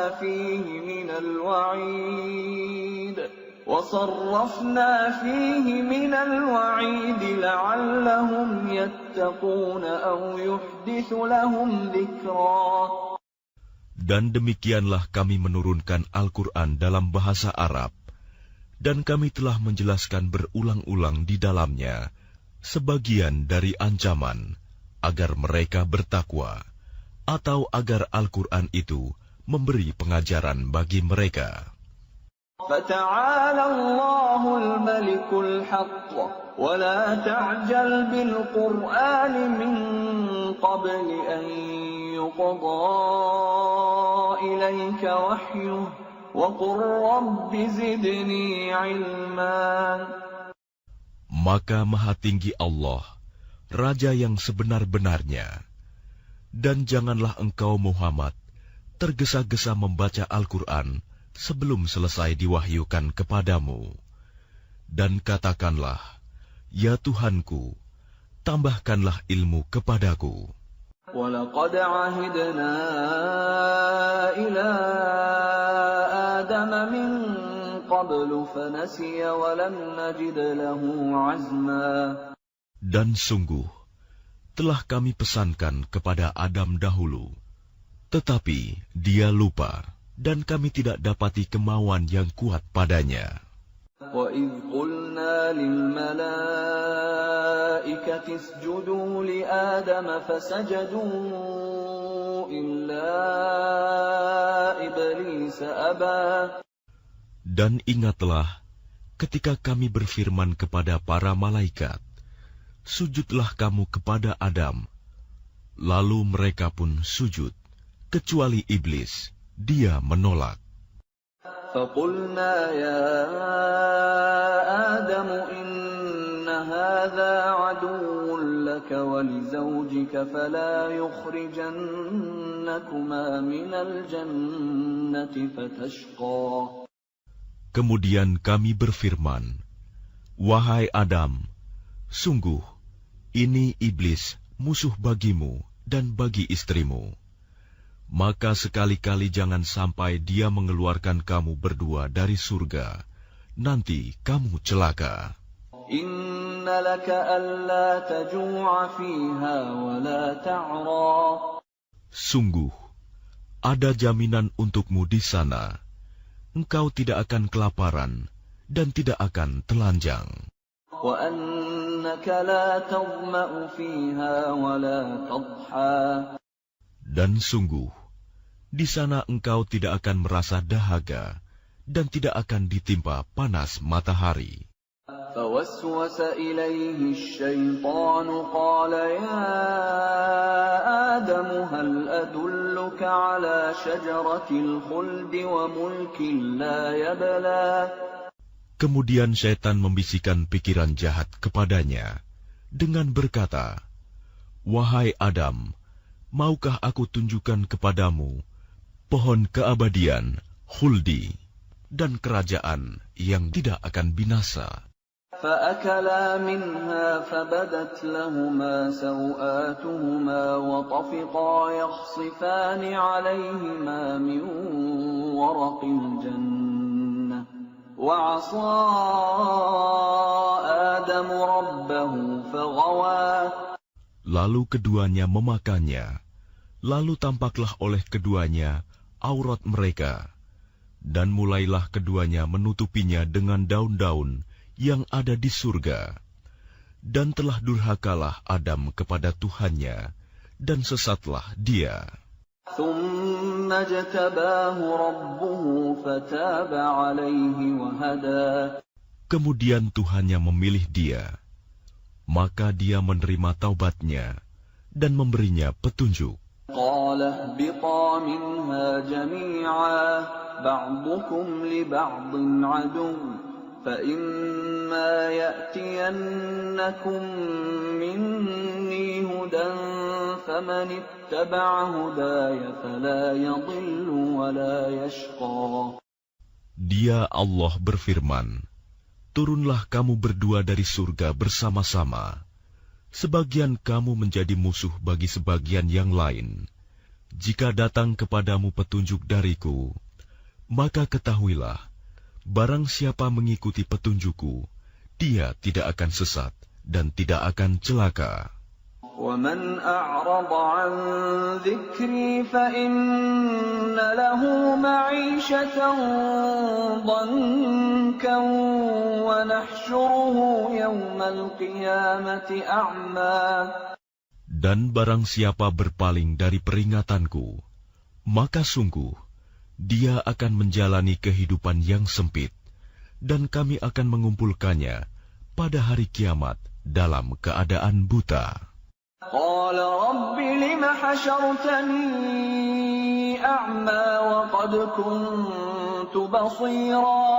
فيه من الوعيد لعلهم يتقون أو يحدث لهم ذكرا. Dan demikianlah kami menurunkan Al-Quran dalam bahasa Arab, dan kami telah menjelaskan berulang-ulang di dalamnya sebagian dari ancaman agar mereka bertakwa, atau agar Al-Quran itu memberi pengajaran bagi mereka. فَتَعَالَى اللَّهُ الْمَلِكُ الْحَقُّ وَلَا تَعْجَلْ بِالْقُرْآنِ مِنْ قَبْلِ أَنْ يُقْضَى إِلَيْكَ وَحْيُهُ وَقُلْ رَبِّ زِدْنِي عِلْمًا. Maka Maha Tinggi Allah, Raja yang sebenar-benarnya, dan janganlah engkau Muhammad tergesa-gesa membaca Al-Quran sebelum selesai diwahyukan kepadamu. Dan katakanlah, Ya Tuhanku, tambahkanlah ilmu kepadaku. وَلَقَدْ عَهِدْنَا إِلَىٰ آدَمَ مِنْ قَبْلُ فَنَسِيَ وَلَمْ نَجِدْ لَهُ عَزْمًا. Dan sungguh, telah kami pesankan kepada Adam dahulu, tetapi dia lupa, dan kami tidak dapati kemauan yang kuat padanya. وَإِذْ قُلْنَا لِلْمَلَائِكَةِ اسْجُدُوا لِآدَمَ فَسَجَدُوا إِلَّا إِبْلِيسَ أَبَى. Dan ingatlah ketika kami berfirman kepada para malaikat, sujudlah kamu kepada Adam. Lalu mereka pun sujud, kecuali iblis. Dia menolak. فَقُلْنَا يَا آدَمُ إِنَّ هَذَا عَدُوٌّ لَكَ وَلِزَوْجِكَ فَلَا يُخْرِجَنَّكُمَا مِنَ الْجَنَّةِ فَتَشْقَى. Kemudian kami berfirman, wahai Adam, sungguh ini iblis musuh bagimu dan bagi istrimu. Maka sekali-kali jangan sampai dia mengeluarkan kamu berdua dari surga. Nanti kamu celaka. Inna laka alla taju'a fiha wa la ta'ra. Sungguh, ada jaminan untukmu di sana. Engkau tidak akan kelaparan dan tidak akan telanjang. Wa annaka la tadma'u fiha wa la tadha. Dan sungguh, di sana engkau tidak akan merasa dahaga dan tidak akan ditimpa panas matahari. فَوَسْوَسَ إِلَيْهِ الشَّيْطَانُ قَالَ يَا آدَمُ هَلْ أَدُلُّكَ عَلَى شَجَرَةِ الْخُلْدِ وَمُلْكٍ لَا يَبْلَى. Kemudian syaitan membisikkan pikiran jahat kepadanya dengan berkata, wahai Adam, maukah aku tunjukkan kepadamu pohon keabadian, khuldi, dan kerajaan yang tidak akan binasa? فَأَكَلَا مِنْهَا فَبَدَتْ لَهُمَا سَوْآتُهُمَا وَطَفِقَا يَخْصِفَانِ عَلَيْهِمَا مِنْ وَرَقِ الْجَنَّةِ وَعَصَى آدَمُ رَبَّهُ فَغَوَى. Lalu keduanya memakannya. Lalu tampaklah oleh keduanya aurat mereka. Dan mulailah keduanya menutupinya dengan daun-daun yang ada di surga. Dan telah durhakalah Adam kepada Tuhannya, dan sesatlah dia. ثُمَّ اجْتَبَاهُ رَبُّهُ فَتَابَ عَلَيْهِ وَهَدَى. Kemudian Tuhannya memilih dia. Maka dia menerima taubatnya dan memberinya petunjuk. قَالَ اهْبِطَا مِنْهَا جَمِيعًا بَعْضُكُمْ لِبَعْضٍ عَدُوٌّ فَإِمَّا يَأْتِيَنَّكُمْ مِنِّي هُدًى فَمَنِ اتَّبَعَ هُدَايَ فَلَا يَضِلُّ وَلَا يَشْقَى. Dia Allah berfirman, turunlah kamu berdua dari surga bersama-sama. Sebagian kamu menjadi musuh bagi sebagian yang lain. Jika datang kepadamu petunjuk dariku, maka ketahuilah, barang siapa mengikuti petunjukku, dia tidak akan sesat dan tidak akan celaka. وَمَنْ أَعْرَضَ عَنْ ذِكْرِي فَإِنَّ لَهُ مَعِيشَةً ضَنكًا وَنَحْشُرُهُ يَوْمَ الْقِيَامَةِ أَعْمَى. Dan barang siapa berpaling dari peringatanku, maka sungguh dia akan menjalani kehidupan yang sempit, dan kami akan mengumpulkannya pada hari kiamat dalam keadaan buta. قال رب لم حشرتني أعمى وقد كنت بصيرا.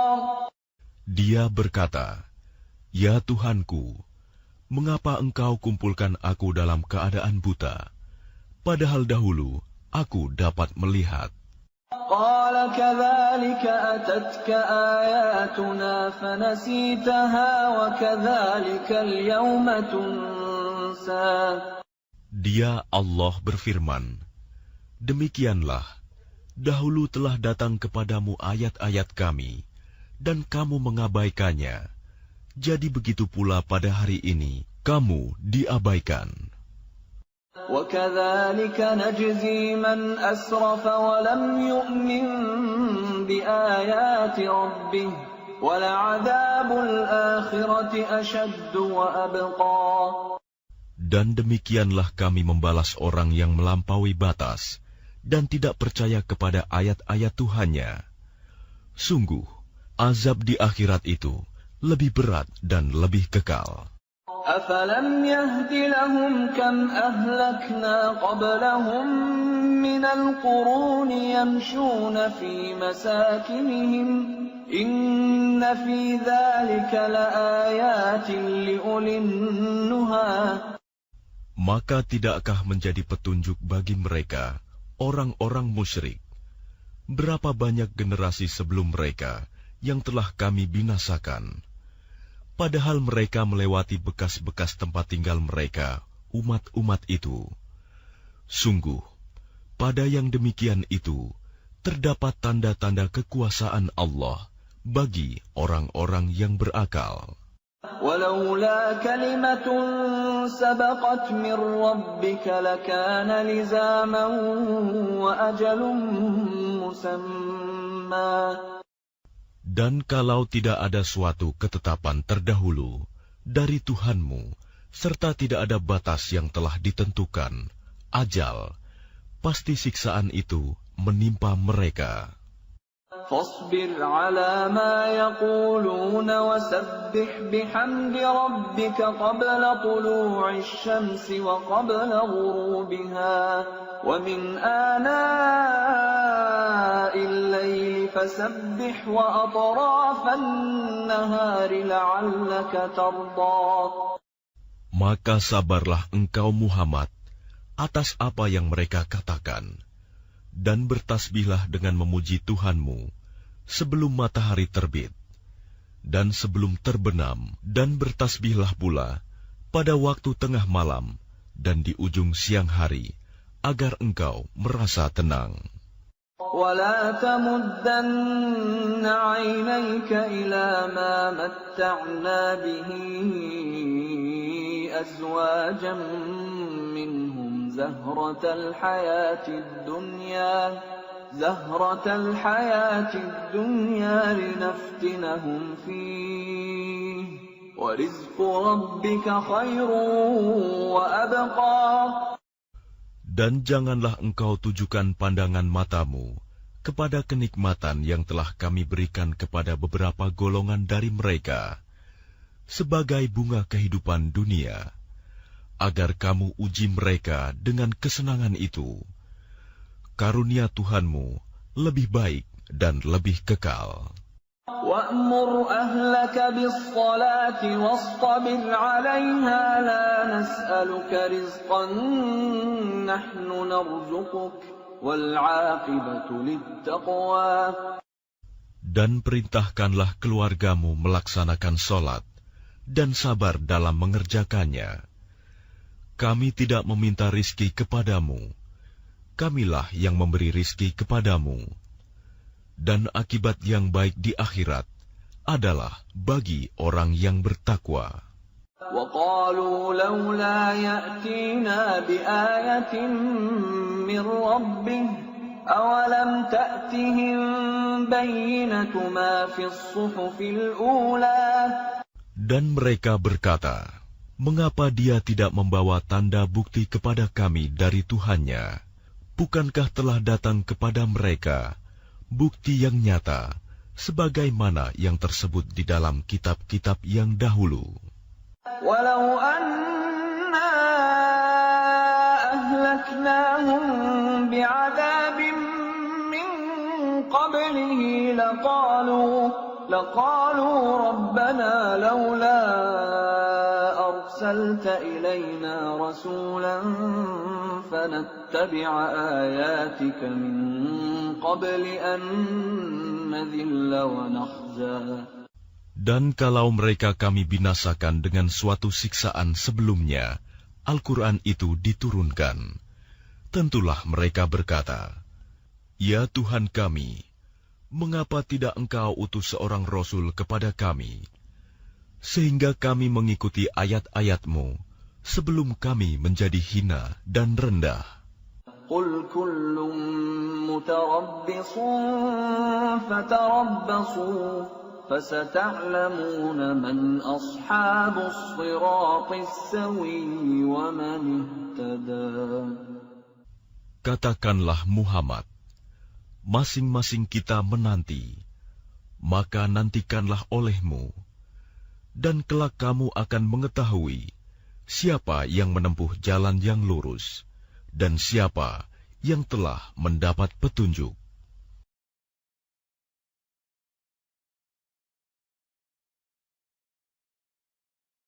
Dia berkata, ya Tuhanku, mengapa engkau kumpulkan aku dalam keadaan buta, padahal dahulu aku dapat melihat. قال كذلك أتتك آياتنا فنسيتها وكذلك اليوم تنسى. Dia Allah berfirman, demikianlah, dahulu telah datang kepadamu ayat-ayat kami, dan kamu mengabaikannya. Jadi begitu pula pada hari ini, kamu diabaikan. وَكَذَلِكَ نَجْزِي مَنْ أَسْرَفَ وَلَمْ يُؤْمِنْ بِآيَاتِ رَبِّهِ وَلَعَذَابُ الْآخِرَةِ أَشَدُّ وَأَبْقَى. Dan demikianlah kami membalas orang yang melampaui batas dan tidak percaya kepada ayat-ayat Tuhannya. Sungguh, azab di akhirat itu lebih berat dan lebih kekal. أفلم يهد لهم كم أهلكنا قبلهم من القرون يمشون في مساكنهم إن في ذلك لآيات لأولي النهى. Maka tidakkah menjadi petunjuk bagi mereka, orang-orang musyrik, berapa banyak generasi sebelum mereka yang telah kami binasakan, padahal mereka melewati bekas-bekas tempat tinggal mereka, umat-umat itu. Sungguh, pada yang demikian itu, terdapat tanda-tanda kekuasaan Allah bagi orang-orang yang berakal. ولولا كلمة سبقت من ربك لكان لزاما وأجل مسمى. Dan kalau tidak ada suatu ketetapan terdahulu dari Tuhanmu, serta tidak ada batas yang telah ditentukan, ajal, pasti siksaan itu menimpa mereka. فاصبر على ما يقولون وسبح بحمد ربك قبل طلوع الشمس وقبل غروبها ومن آناء الليل فسبح وأطراف النهار لعلك ترضى. Maka sabarlah engkau Muhammad atas apa yang mereka katakan, dan bertasbihlah dengan memuji Tuhanmu sebelum matahari terbit dan sebelum terbenam, dan bertasbihlah pula pada waktu tengah malam dan di ujung siang hari, agar engkau merasa tenang. ولا تمدن عينيك إلى ما متعنا به أزواجا منهم زهرة الحياة الدنيا لنفتنهم فيه ورزق ربك خير وأبقى. Dan janganlah engkau tujukan pandangan matamu kepada kenikmatan yang telah kami berikan kepada beberapa golongan dari mereka sebagai bunga kehidupan dunia, agar kamu uji mereka dengan kesenangan itu. Karunia Tuhanmu lebih baik dan lebih kekal. وَأْمُرْ أَهْلَكَ بِالصَّلَاةِ وَاصْطَبِرْ عَلَيْهَا لَا نَسْأَلُكَ رِزْقًا نَحْنُ نَرْزُقُكَ وَالْعَاقِبَةُ لِلتَّقْوَى. Dan perintahkanlah keluargamu melaksanakan sholat dan sabar dalam mengerjakannya. Kami tidak meminta rizki kepadamu, kamilah yang memberi rizki kepadamu. Dan akibat yang baik di akhirat adalah bagi orang yang bertakwa. وَقَالُوا لَوْلَا يَأْتِينَا بِآيَةٍ مِّن رَّبِّهِ أَوَلَمْ تَأْتِهِم بَيِّنَةُ مَا فِي الصُّحُفِ الْأُولَى. Dan mereka berkata, mengapa dia tidak membawa tanda bukti kepada kami dari Tuhannya? Bukankah telah datang kepada mereka bukti yang nyata, sebagaimana yang tersebut di dalam kitab-kitab yang dahulu? Walau anna ahlaknahum bi'adabin min qablihi laqalu rabbana lawla arsalta ilayna rasulan فنتبع آياتك من قبل أن نذل ونخزى. Dan kalau mereka kami binasakan dengan suatu siksaan sebelumnya, Al-Quran itu diturunkan, tentulah mereka berkata, Ya Tuhan kami, mengapa tidak Engkau utus seorang Rasul kepada kami, sehingga kami mengikuti ayat-ayat-Mu, sebelum kami menjadi hina dan rendah. Qul kullun mutarabbisun fatarabbasu fasata'lamuna man ashabus siratis sawiyyi wa man ihtada. Katakanlah Muhammad, masing-masing kita menanti, maka nantikanlah olehmu, dan kelak kamu akan mengetahui siapa yang menempuh jalan yang lurus, dan siapa yang telah mendapat petunjuk.